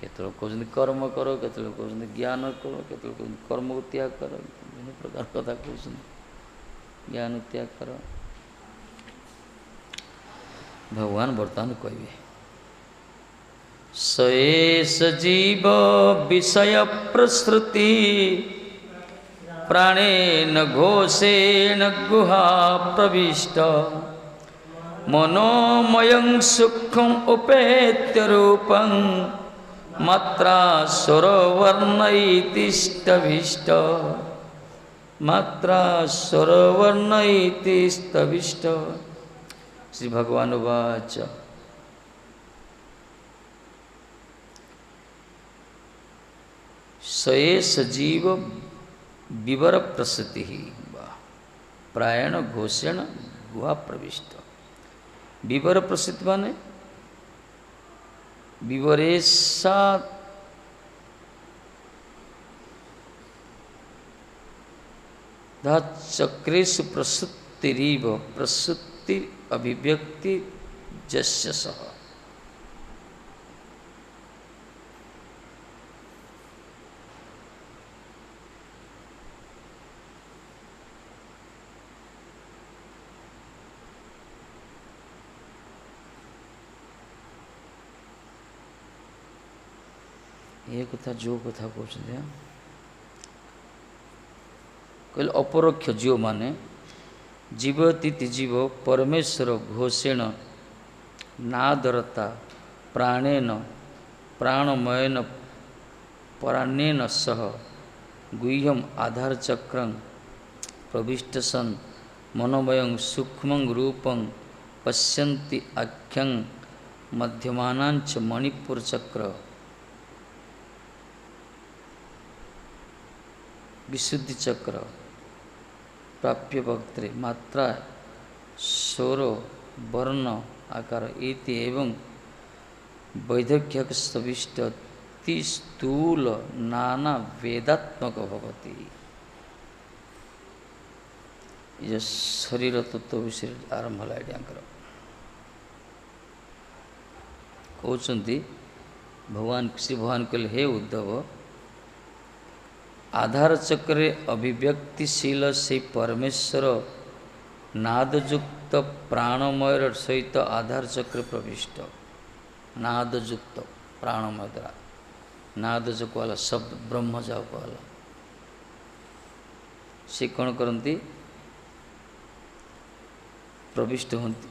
କେତେବେଳେ କହୁଛନ୍ତି କର୍ମ କର, କେତେବେଳେ କହୁଛନ୍ତି ଜ୍ଞାନ କର, କେତେବେଳେ କହୁଛନ୍ତି କର୍ମକୁ ତ୍ୟାଗ କର, ବିଭିନ୍ନ ପ୍ରକାର କଥା କହୁଛନ୍ତି। ଜ୍ଞାନ ତ୍ୟାଗ କର। ଭଗବାନ ବର୍ତ୍ତମାନ କହିବେ ସଏଷ ଜୀବ ବିଷୟ ପ୍ରସୃତି ପ୍ରାଣେନ ଘୋଷେଣ ଗୁହା ପ୍ରବିଷ୍ଟ मनोमयं सूक्ष्म उपेत्य रूपं मात्रा स्वरवर्णैतिष्ठभीष्ट मात्रा स्वरवर्णैतिष्ठभीष्ट। श्री भगवान उवाच सएष जीव विवर प्रसृति प्रायण घोषेण गुहा प्रविष्ट। विवर प्रसिद्ध माने विवरेशा चक्रेषु प्रसुत्तिरीव प्रसुत्ति अभिव्यक्ति जस्य सह। ये कथा जो कथा कहते कहले अपरोक्ष जीव माने जीवतीति जीव परमेश्वर घोषेण नादरता प्राणेन प्राणमयन प्राणेन सह गुह्यम आधार चक्रं प्रविष्ट सन मनोमयं सूक्ष्मं रूपं पश्यन्ति आख्यं मध्यमानांच मणिपुर चक्र विशुद्धि चक्र प्राप्य वक्त्रे मात्रा स्वर वर्ण आकार इति एवं वैधक्यक सविष्ट अति स्थूल नाना वेदात्मक भवति। ये शरीर तत्व विषय आरंभ है एडियांकर कहते भगवान श्री भगवान कहले हे उद्धव आधार चक्रे अभिव्यक्तिशील से परमेश्वर नादयुक्त प्राणमय सहित आधार चक्र प्रविष्ट नादयुक्त प्राणमय द्वारा नाद जो कहला शब्द ब्रह्म जाओ कहला से कौन करती प्रविष्ट होती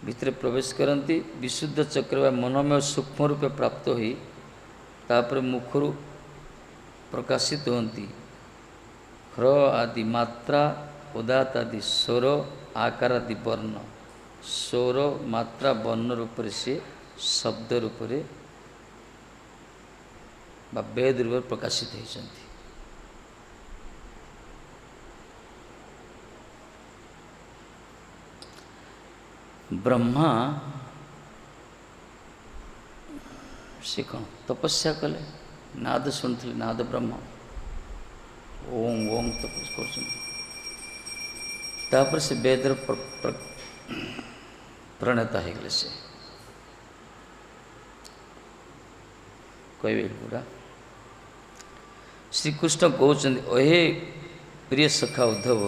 भितर प्रवेश करती विशुद्ध चक्र व मनोमय सूक्ष्म रूपे प्राप्त हो तापर मुखर प्रकाशित होती ह्र आदि मात्रा उदात आदि स्वर आकार आदि वर्ण स्वर मात्रा वर्ण रूप से शब्द रूप वेद रूप प्रकाशित होती। ब्रह्मा से कौन तपस्या कले नाद शुणुली नाद ब्रह्म ओम ओम तपस कर से वेदर प्रणेता हो गले से कहे पूरा श्रीकृष्ण कहते अहे प्रिय सखा उद्धव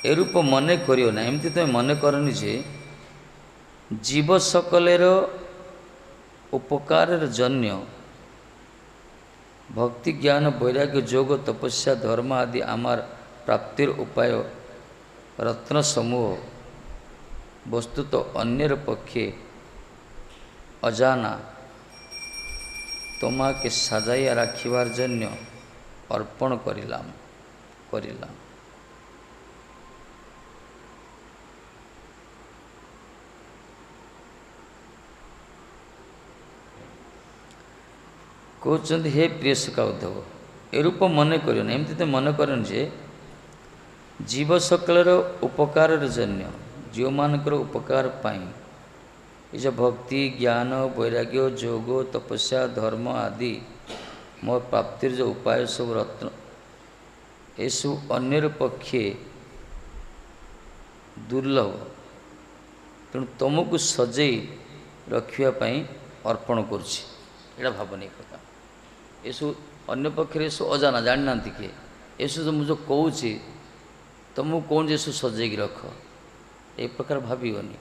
ए रूप मन करियो ना एमती तुम मन करनी जे जीव सकलेर उपकार जन्य भक्ति ज्ञान वैराग्य जोग तपस्या धर्म आदि आमार प्राप्तिर उपाय रत्न समूह वस्तु तो अन्यर पक्षे अजाना तमा के सजाइया राखिबार जन्य अर्पण करिलाम कहते हे प्रिय सखा उद्धव ए रूप मन करियो ना एमती तो मन करन जे जीव सकलर उपकार जन्य जीव मानकर उपकार पाई ये जो भक्ति ज्ञान वैराग्य जोग तपस्या धर्म आदि मोर प्राप्तिर जो उपाय सब रत्न ये सब अन्यर पक्षे दुर्लभ तेणु तुमको सजई रखापी अर्पण करा भावनी कथा ये सब अन्य पक्षे ये सब अजाना जानी ना किए ये सब मुझे कौची तुमको कौन जे सब सजैक रख ए प्रकार भावनी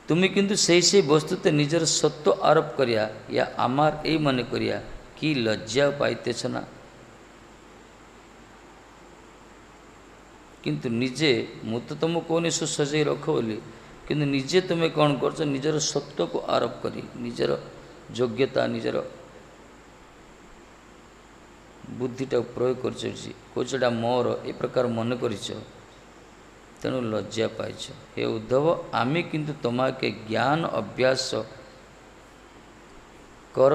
तुम्हें किंतु से वस्तुते निजर सत्व आरोप करिया या आमार ए मन करिया कि लज्जा पाइतेछ ना किंतु निजे मु तो तुमको कौन सब सजै रख बोली किंतु निजे तुम्हें कौन कर निजर सत्व को आरोप करी निजर योग्यता निजर बुद्धिटा प्रयोग कर मोर ए प्रकार मन कर तेणु लज्जा पाइछ हे उद्धव आमे किंतु तमाके ज्ञान अभ्यास कर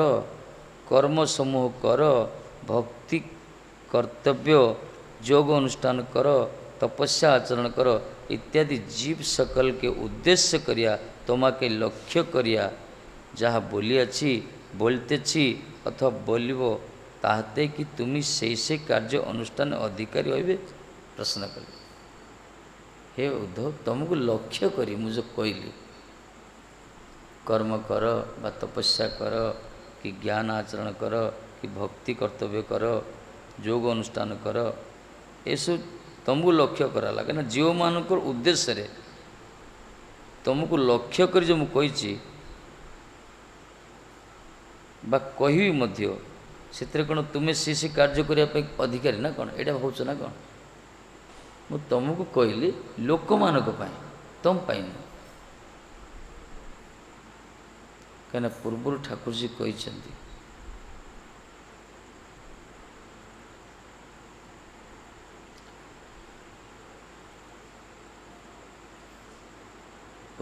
कर्म समूह कर भक्ति कर्तव्य योग अनुष्ठान कर तपस्या आचरण कर इत्यादि जीव सकल के उद्देश्य करिया तमाके लक्ष्य करिया जहाँ बोलियाछि बोलते छी अथवा बोलिबो ताहते कि तुम से कार्य अनुष्ठान अधिकारी होइबे प्रश्न कले हे उद्धव तुमको लक्ष्य करी मुझे कहली कर्म कर बा तपस्या कर कि ज्ञान आचरण कर कि भक्ति कर्तव्य कर योग अनुष्ठान कर ये सब तुमको लक्ष्य कराला कहीं जीव मानक उद्देश्य रे तुमको लक्ष्य कर जो मुझे बा कहि मध्य से कौन तुम्हें से कार्य करने अधिकारी ना कौन यहाँ भावच ना कौन मु तुमको कहली लोक मानक तुम पाई कहीं पूर्व ठाकुर जी कहते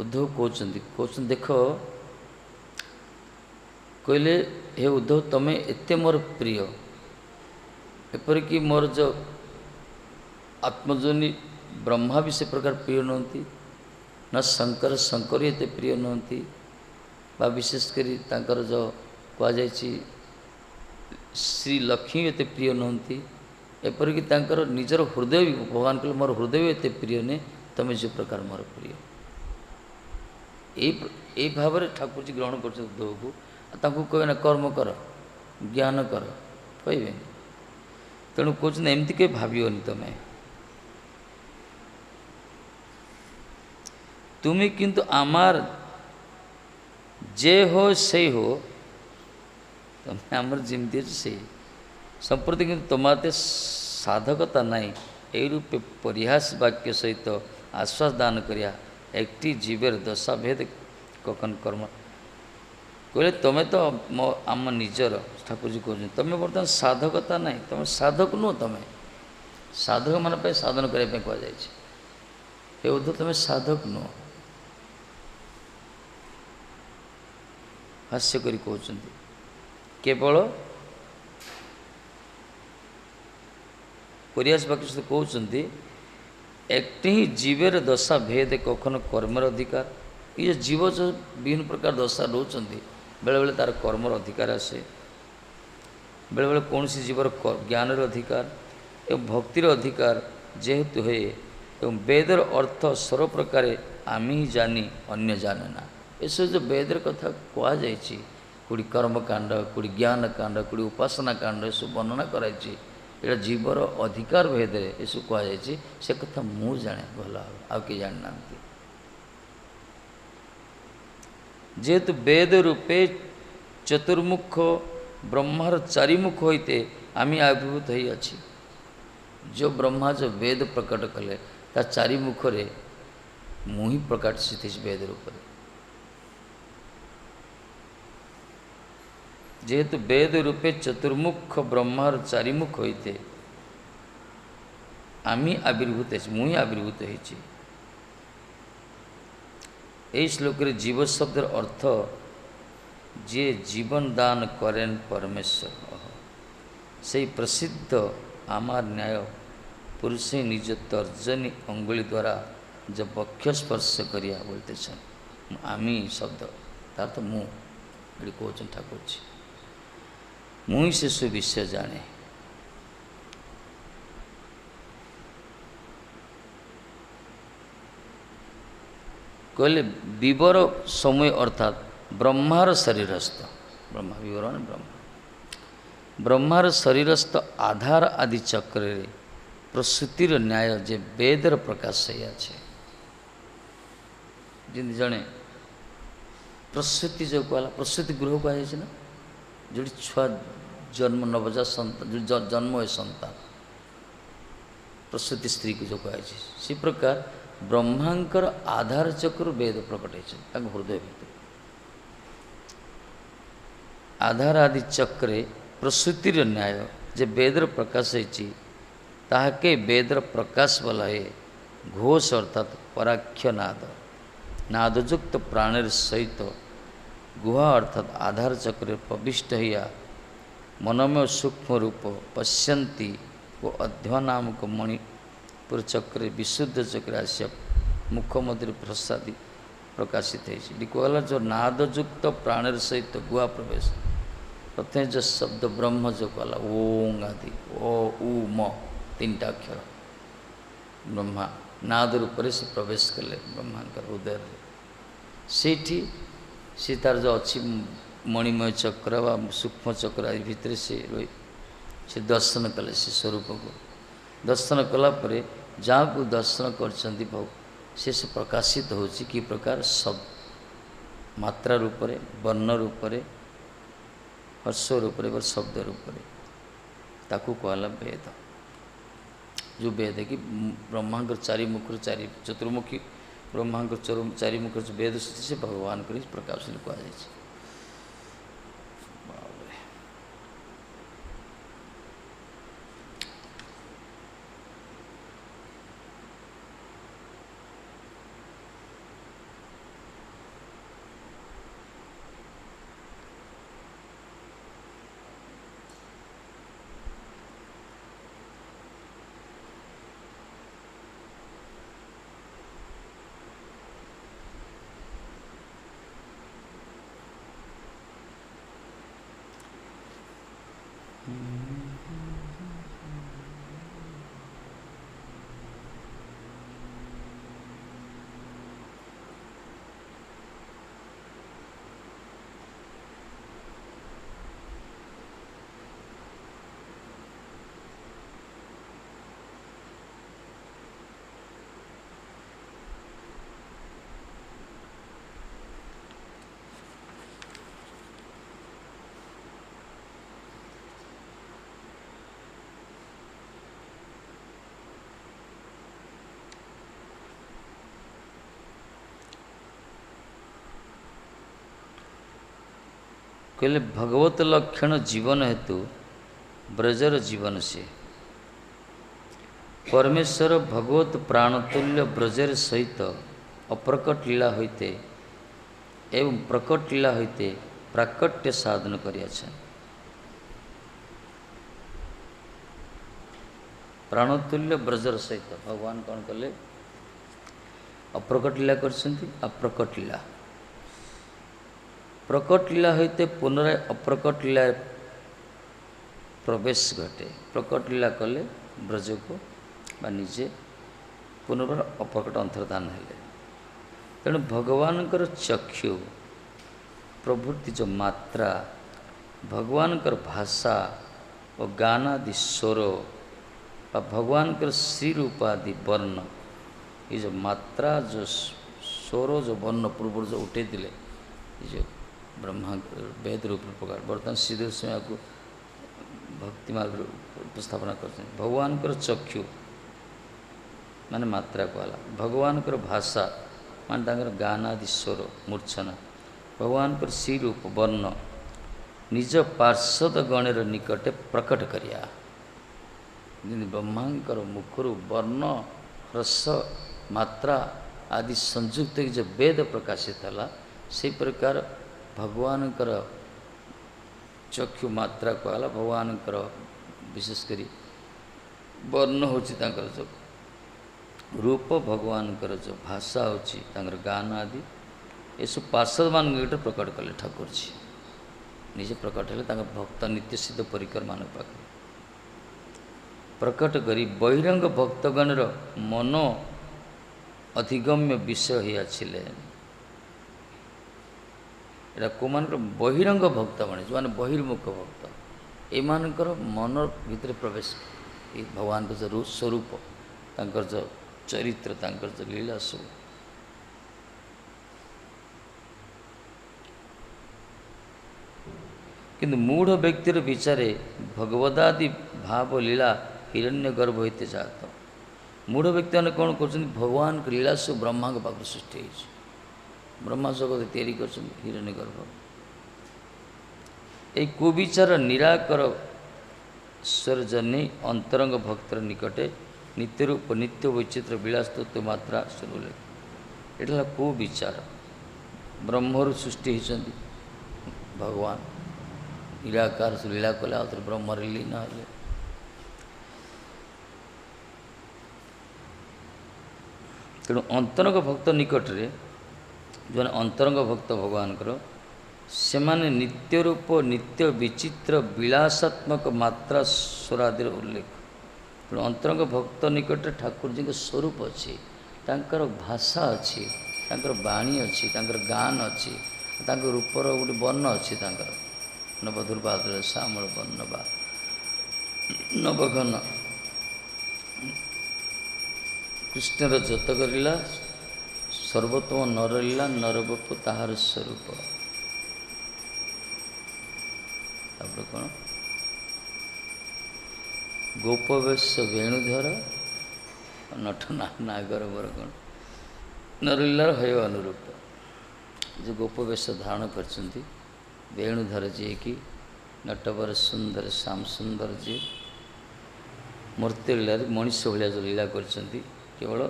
उद्धव कहते देख कहले हे उद्धव तमें एत मोर प्रिय एपरिक मोर जो आत्मजनी ब्रह्मा भी से प्रकार प्रिय नुहति न शंकर एत प्रिय नुहति बा विशेषकर तांकर जो कहुई श्री लक्ष्मी एत प्रिय नुहति एपरिक तांकर निजर हृदय भी भगवान कहले मोर हृदय एत प्रिय ने तमें जो प्रकार मोर प्रिय ये भाव में ठाकुर जी ग्रहण कर उद्धव को ताकू कहे ना कर्म कर ज्ञान कर कहे तेणु कहते एमती कहीं भावनी तुम्हें किंतु आमार जे हो से हो तुम्हें आमर जमती से संप्रति किंतु तुम्हारे साधकता नाई ए रूपे परिहास वाक्य सहित आश्वास दान करिया एकटी जीवेर दशा भेद कखन कर्म कहले तुम्हें तो आम निजर ठाकुर जी कहते तुम्हें बर्तमान साधकता ना तुम साधक नुह तुम्हें साधक मान साधन करने कहुई हे उद्धव तुम्हें साधक नुह हास्य करी कहते केवल परिहास वाक्य सहित कहते एकटी ही जीवेर दशा भेद कखन कर्मर अधिकार ये जीव जो विभिन्न प्रकार दशा रोचंती बेले बेले तार कर्मर अधिकार आसे बेले बेले कौन सी जीवर ज्ञानर अधिकार एवं भक्तिर अधिकार जेहेतु है एवं वेदर अर्थ सर्व प्रकार आम ही जानी अन्य जाने ना ये जो वेदर कथा कहुई कौटी कर्मकांड कौटी ज्ञान कांड कौटी उपासना कांड ये सब वर्णना कराई यहाँ जीवर अधिकार भेदे ये सब कहुई से कथा मु जाने भल आउ किए जानी ना जेहेतु वेद रूपे चतुर्मुख ब्रह्मार चारिमुख होते आम आविर्भूत हो अच्छी जो ब्रह्मा जो वेद प्रकट कले ता चारिमुखरे मुही प्रकाशित वेद रूप जेहेतु वेद रूपे चतुर्मुख ब्रह्मार चारिमुख होते आम आविर्भूत मुही आविर्भूत हो श्लोक जीव शब्द अर्थ जे जीवन दान करें परमेश्वर से प्रसिद्ध आमार न्याय पुरुष निज तर्जनी अंगुली द्वारा जब वक्ष स्पर्श करिया बोलते आमी शब्द तार तो मुझे कहते ठाकुर जी मुई से सब विषय जाने कहले विवर समय अर्थात ब्रह्मार शरीरस्थ ब्रह्मा विवरण ब्रह्मार शरीरस्थ आधार आदि चक्र प्रसूतिर न्याय जे वेदर प्रकाश जमी जड़े प्रसूति जो कहला प्रसूति गृह कहुई ना जो छुआ जन्म नवजात सन्तान जो जन्म है सन्तान प्रसूति स्त्री को जो कहुई से प्रकार ब्रह्मांकर आधार चक्र वेद प्रकट है हृदय भीतर आधार आदि चक्रे प्रसूतिर न्याय जे वेदर प्रकाश ताके वेदर प्रकाश बल है घोष अर्थात पराख्य नाद नादयुक्त प्राणर सहित गुहा अर्थात आधार चक्र प्रविष्ट हिया मनमय सूक्ष्म रूप पश्यन्ति वो अध्या नामक मणिपुर चक्र विशुद्ध चक्र आसिया मुखमंत्री प्रसादी प्रकाशित है कहला जो नादयुक्त प्राणर सहित गुहा प्रवेश प्रथम जो शब्द ब्रह्म जो कहला ओंग आदि ओ उ म तीन अक्षर ब्रह्मा नाद रूप से प्रवेश कले ब्रह्मांकर हृदय से तार जो अच्छी मणिमय चक्र व सूक्ष्म चक्र आदि भितर से रही से दर्शन कले से स्वरूप को दर्शन कलापर जहाँ को दर्शन कर से प्रकाशित हो कि प्रकार सब मात्रा रूप से वर्ण रूप से हर्ष रूप से शब्द रूप से ताकू कहला वेद जो वेद है कि ब्रह्मांकर चारिमुख चारि चतुर्मुखी ब्रह्मांकर चारिमुख जो वेद से भगवान को प्रकाश कहुई कहले भगवत लक्षण जीवन हेतु ब्रजर जीवन से परमेश्वर भगवत प्राणतुल्य ब्रजर सहित अप्रकट लीला होते एवं प्रकट लीला होते प्राकट्य साधन करिया प्राणतुल्य ब्रजर सहित भगवान कौन कले ଅପ୍ରକଟ ଲୀଳା କରିଛନ୍ତି, ଅପ୍ରକଟ ଲୀଳା। ପ୍ରକଟ ଲୀଳା ହୋଇତେ ପୁନରାୟ ଅପ୍ରକଟ ଲୀଳା ପ୍ରବେଶ ଘଟେ। ପ୍ରକଟ ଲୀଳା କଲେ ବ୍ରଜକୁ ବା ନିଜେ ପୁନର୍ବାର ଅପ୍ରକଟ ଅନ୍ତର୍ଧାନ ହେଲେ। ତେଣୁ ଭଗବାନଙ୍କର ଚକ୍ଷୁ ପ୍ରଭୃତି ଯେଉଁ ମାତ୍ରା, ଭଗବାନଙ୍କର ଭାଷା ଓ ଗାନ ଆଦି ସ୍ୱର ବା ଭଗବାନଙ୍କର ଶ୍ରୀରୂପ ଆଦି ବର୍ଣ୍ଣ, ये जो मात्रा जो स्वर जो वर्ण पूर्व जो उठे दिले ये जो ब्रह्मा वेद रूप प्रकार बर्तमान सीधे से आपको भक्ति मार्ग उपस्थापना करते भगवान कर चक्षु माने मात्रा कहला, भगवान कर भाषा मान तांकर गान आदि स्वर मूर्छना, भगवान कर श्री रूप वर्ण निज पार्षद गणर निकटे प्रकट करिया। ब्रह्मांकर मुखर वर्ण रस मात्रा आदि संयुक्त जो वेद प्रकाशित है से प्रकार भगवानकर चक्षु मात्रा कहला, भगवानकर विशेषकर वर्ण होची तांकर जो रूप, भगवानकर जो भाषा होची तांकर गान आदि ये सब पार्षद मान प्रकट कले ठाकुर जी निजे प्रकट है भक्त नित्य सिद्ध परिकर मान पाख प्रकट करी बहिरंग भक्तगणर मन अधिगम्य विषय ही आछिले। एटा को मान बहिरंग भक्त माने जो माने बहिर्मुख भक्त एमानकर मन भीतर प्रवेश भगवान को जो स्वरूप तांकर जो चरित्र तांकर जो लीला सब किंतु मूढ़ व्यक्तिर विचारे भगवदादि भाव लीला हिरण्य गर्भ होते जात। मूढ़ व्यक्ति मैंने कौन कर भगवान के लीला सब ब्रह्मा के पाख सृष्टि हो ब्रह्मा जगत तैयारी कर हिरण्य गर्भ। एक कुविचार निराकर स्वरजनी अंतरंग भक्तर निकटे नित्य रूप नित्य वैचित्र विलास तत्व मात्रा स्वरूप एटा कुविचार ब्रह्मरु सृष्टि होती भगवान निराकार से लीला कला ब्रह्म लीन हेले। तेणु अंतरंग भक्त निकट रे जो अंतरंग भक्त भगवान से माने नित्य रूप नित्य विचित्र विलासात्मक मात्रा स्वरादि उल्लेख। तेणु अंतरंग भक्त निकट ठाकुर जी के स्वरूप अच्छी तांकर भाषा अच्छी तांकर बाणी अच्छी तांकर गान अच्छी तांकर रूपर गोटे वर्ण अच्छी तांकर नवदुर्बादल श्यामल वर्ण बा नवघन कृष्णर जतक लीला सर्वोत्तम नरलीला नरगोप ताहार स्वरूप। तापर कौन गोपवेश वेणुधर नठ नागर बर कौन नरलीलार हय अनुरूप जो गोपवेश धारण करछंती वेणुधर जी की नटवर सुंदर श्याम सुंदर जी मूर्ति लीला मनीष भाया जो लीला करछंती केवल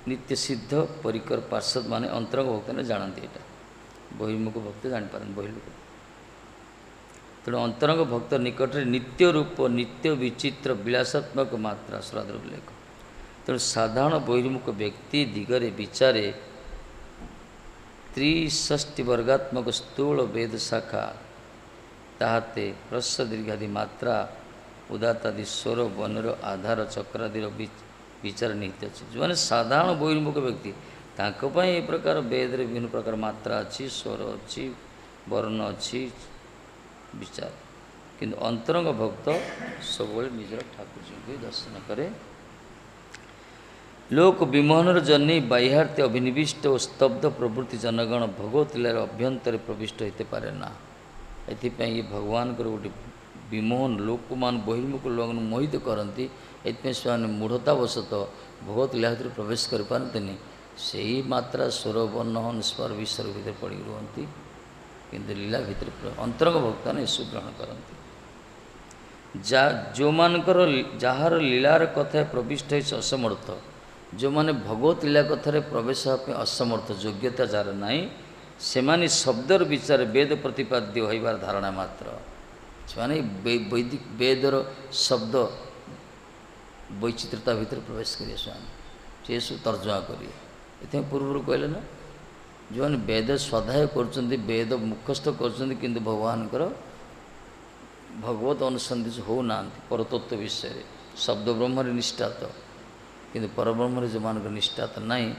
नित्य सिद्ध परिकर पार्षद माने अंतरंग भक्त ने जानती यहाँ बहिर्मुख भक्त जापार बहिर्मुख। तेणु अंतरंग भक्त निकट नित्य रूप नित्य विचित्र विलासात्मक मात्रा श्राद्ध उल्लेख। तेणु साधारण बहिर्मुख व्यक्ति दिगरे विचारे त्रिष्टि वर्गात्मक स्थूल वेद शाखा ताहाते ह्रस्व दीर्घादि मात्रा उदात्तादि स्वर वनर आधार चक्रादि विचार निहित अच्छे जो मैंने साधारण बहिर्मुख व्यक्ति तांकों ये प्रकार वेद विभिन्न प्रकार मात्रा अच्छी स्वर अच्छी वर्ण अच्छी विचार किंतु अंतरंग भक्त सब निजर ठाकुर जी को दर्शन करे। लोक विमोहन जन्य बाह्यार्थे अभिनिविष्ट और स्तब्ध प्रवृत्ति जनगण भगवत लीलार अभ्यंतर प्रविष्ट होते पारे ना। एथिपाई ये भगवान को गोटे विमोहन लोक मान बहिर्मुख लोक मोहित करती से मूढ़तावशत भगवत लीला भर प्रवेश कर पारती से ही मात्रा स्वर वर्ण स्वर विश्वर भर पड़ रुहति किंतु लीला भर अंतरंग भक्त ने यशु ग्रहण करती जो मानकर जार लीलार कथा प्रविष्ट हो असमर्थ जो माने भगवत लीला कथार प्रवेश असमर्थ योग्यता जार नाई से माने शब्दर विचार वेद प्रतिपाद्य होइबार धारणा मात्र से माने वैदिक वेदर शब्द वैचित्रता भीतर प्रवेश करिए स्वामी से सब तर्जमा करिए ये पूर्व कहले ना जो मैंने वेद स्वाध्याय कर वेद मुखस्थ कर भगवान भगवत अनुसंधि हो ना परतत्व विषय शब्द ब्रह्म निष्ठा तो किंतु परब्रह्म जो मान निष्ठा तो नहीं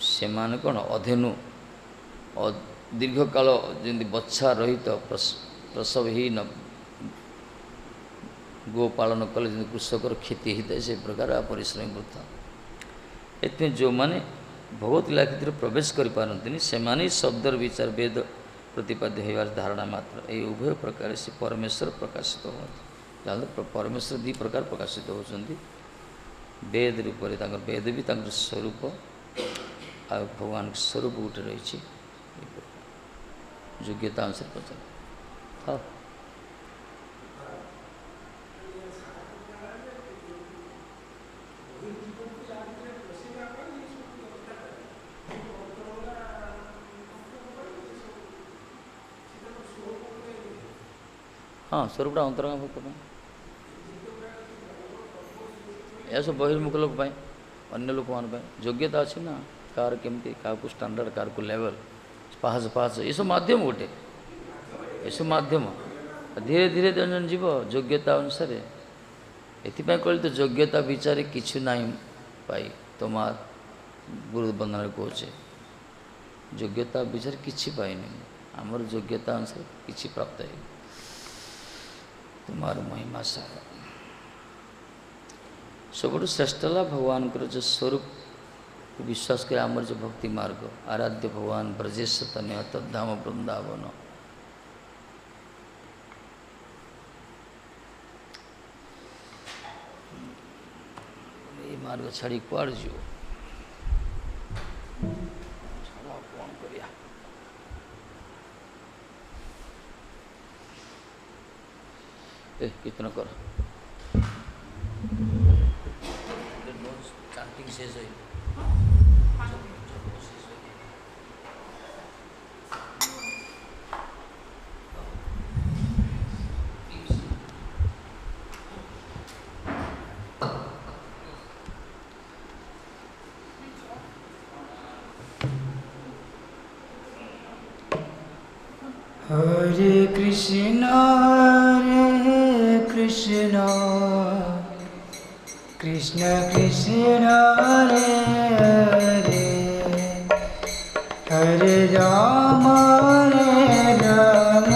से माने कौन अधेनु दीर्घ काल जमी बच्छा रहित प्रसवहीन गो पालन कले कृषकर क्षति होता है से प्रकार परिश्रम वृथा एत जो मैंने भगवत लीला क्षेत्र प्रवेश करें से माने शब्दर विचार वेद प्रतिपाद्य होवार धारणा मात्र ये उभय प्रकार से परमेश्वर प्रकाशित होती परमेश्वर दी प्रकार प्रकाशित होती वेद रूप वेद भी स्वरूप आ भगवान स्वरूप गोटे रही योग्यता अनुसार पचार हाँ हाँ स्वरूपटा अंतरंग भक्त यह सब बहिर्मुख लोक अन्य लोक मान योग्यता अच्छी ना कार केमती क्या स्टांडर्ड कार को लेवल पास पास ये सब माध्यम गोटे ये सब माध्यम धीरे धीरे जन जन जीव योग्यता अनुसार ये कहले तो योग्यता विचार किसी ना पाई तुमार गुरु बंधन कहे योग्यता विचार किसी पाइनि आमर योग्यता अनुसार किसी प्राप्त है तुम्हार महिमा सार सब श्रेष्ठ ला भगवान जो स्वरूप विश्वास करे आमर जो भक्ति मार्ग आराध्य भगवान ब्रजेश तनय तद्धाम वृंदावन ये मार्ग छाड़ी कुआड़ जो कौन करिया कितना कर चांटिंग शेष हो
हरे Krishna Krishna Krishna Hare Hare Hare Ram Ram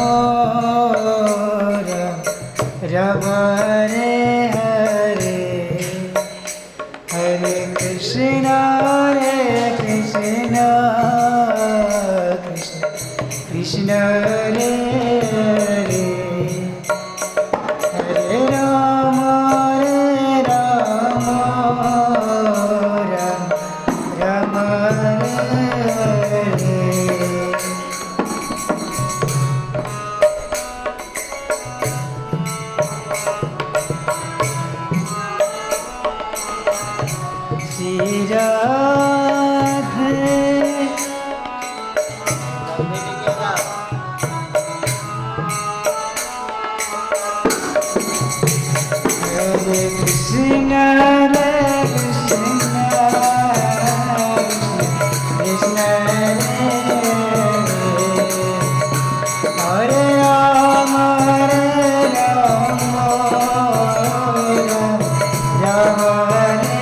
Ram Hare Hare Hare Krishna Krishna Krishna Hare Hare Hare Ram Ram Ram Hare Hare Shri Radhe Hare Krishna, Krishna Hare Rama, Rama Hare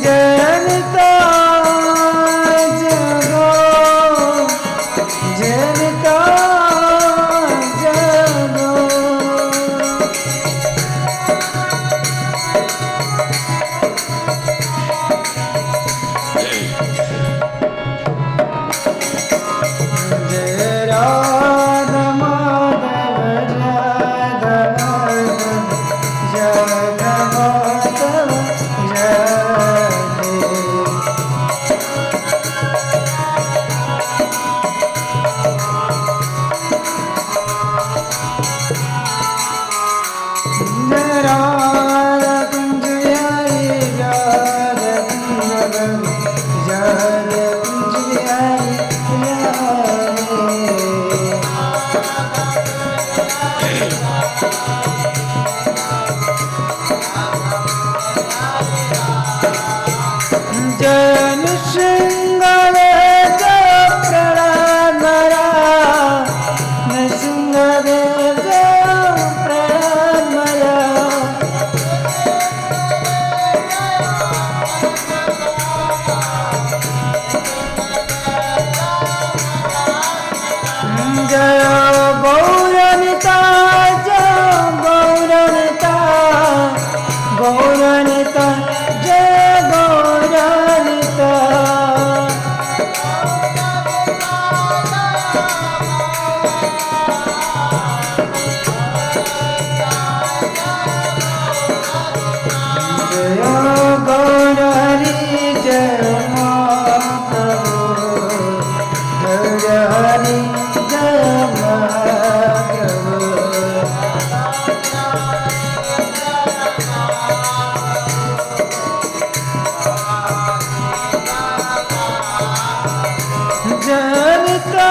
जनता जगो जनता जगो जय राधा माधव राधा माधव राधे जय राधा कुंज बिहारी राधा कुंज जय कुंज बिहारी जन सिंगल जय प्रणमरा सिंगल जय प्रणमरा जय गौरनिता जय गौरनिता गौरनिता जय गौरनिता जय गौरहरि जय महाप्रभु गौरहरि जय महाप्रभु जनता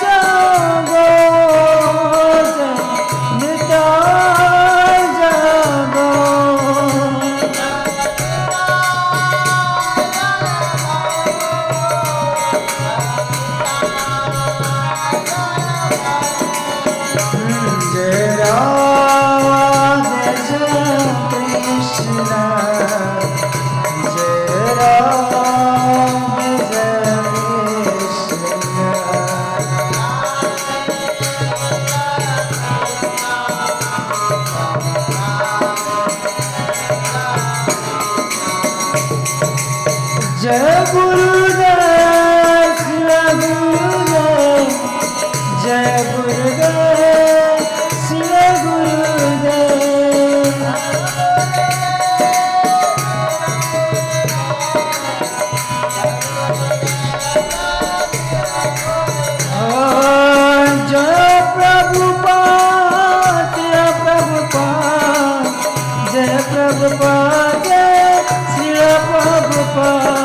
जागो जनता जागो जय राधे जय कृष्ण जय राधे जय कृष्ण जय गुरुदेव श्री गुरुदेव जय गुरुदेव श्री गुरुदेव जय प्रभुपाद जय प्रभुपाद जय प्रभुपाद जय श्री प्रभुपाद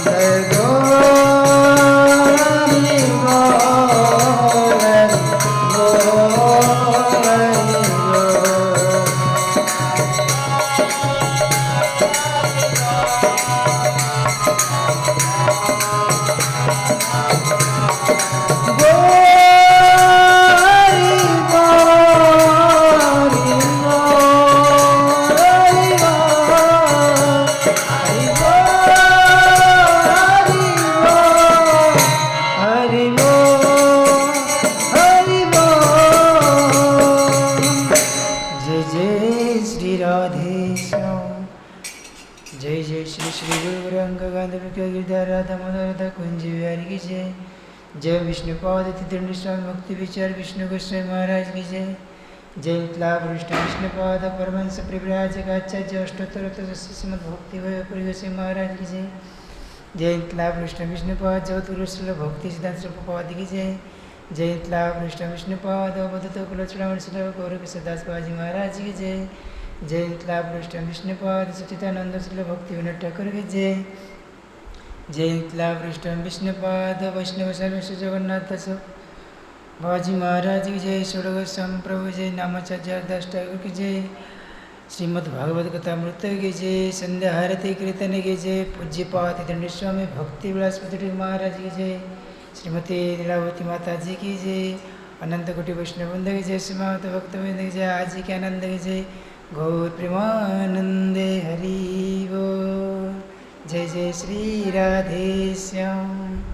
जय गौरी गौरी गौरी जय जय श्री श्री गुरु गौरांग गांधी गिरधर राधा मनोरथ कुंज बिहारी की जय जय विष्णुपाद दंड स्वामी भक्ति विचार विष्णु गोस्वामी महाराज की जय जय लाभ विष्णु विष्णुपाद परमंश परिव्राज आचार्य अष्टोत्तर श्रीमद भक्ति वैभव गोस्वामी महाराज की जय जय लाभ विष्णु विष्णुपाद जगत गुरु श्री भक्ति सिद्धांत प्रपाद की जय जय लाभ विष्णु विष्णुपाद अवधूत कुलचूड़ामणि श्री गौर किशोरदास बाजी महाराज की जय जय लाभ विष्णु विष्णुपाद सच्चिदानंद श्री भक्ति विनोद ठाकुर की जय जय लाभ विष्णु विष्णुपाद वैष्णव सर्वेश्वर जगन्नाथ बाजी महाराज की जय षोडश संप्रभु जय नामाचार्य दास ठाकुर की जय श्रीमद् भागवत कथा मृत्यु की जय संध्या आरती कीर्तन की जय पूज्यपाद दंड स्वामी भक्ति विलास महाराज की जय श्रीमती लीलावती माता जी की जय। अनंत कोटि वैष्णव वृंद की जय। समावत भक्त वृंद की जय। आज के आनंद की जय। गौर प्रेमानंदे हरि बोल। जय जय श्री राधे श्याम।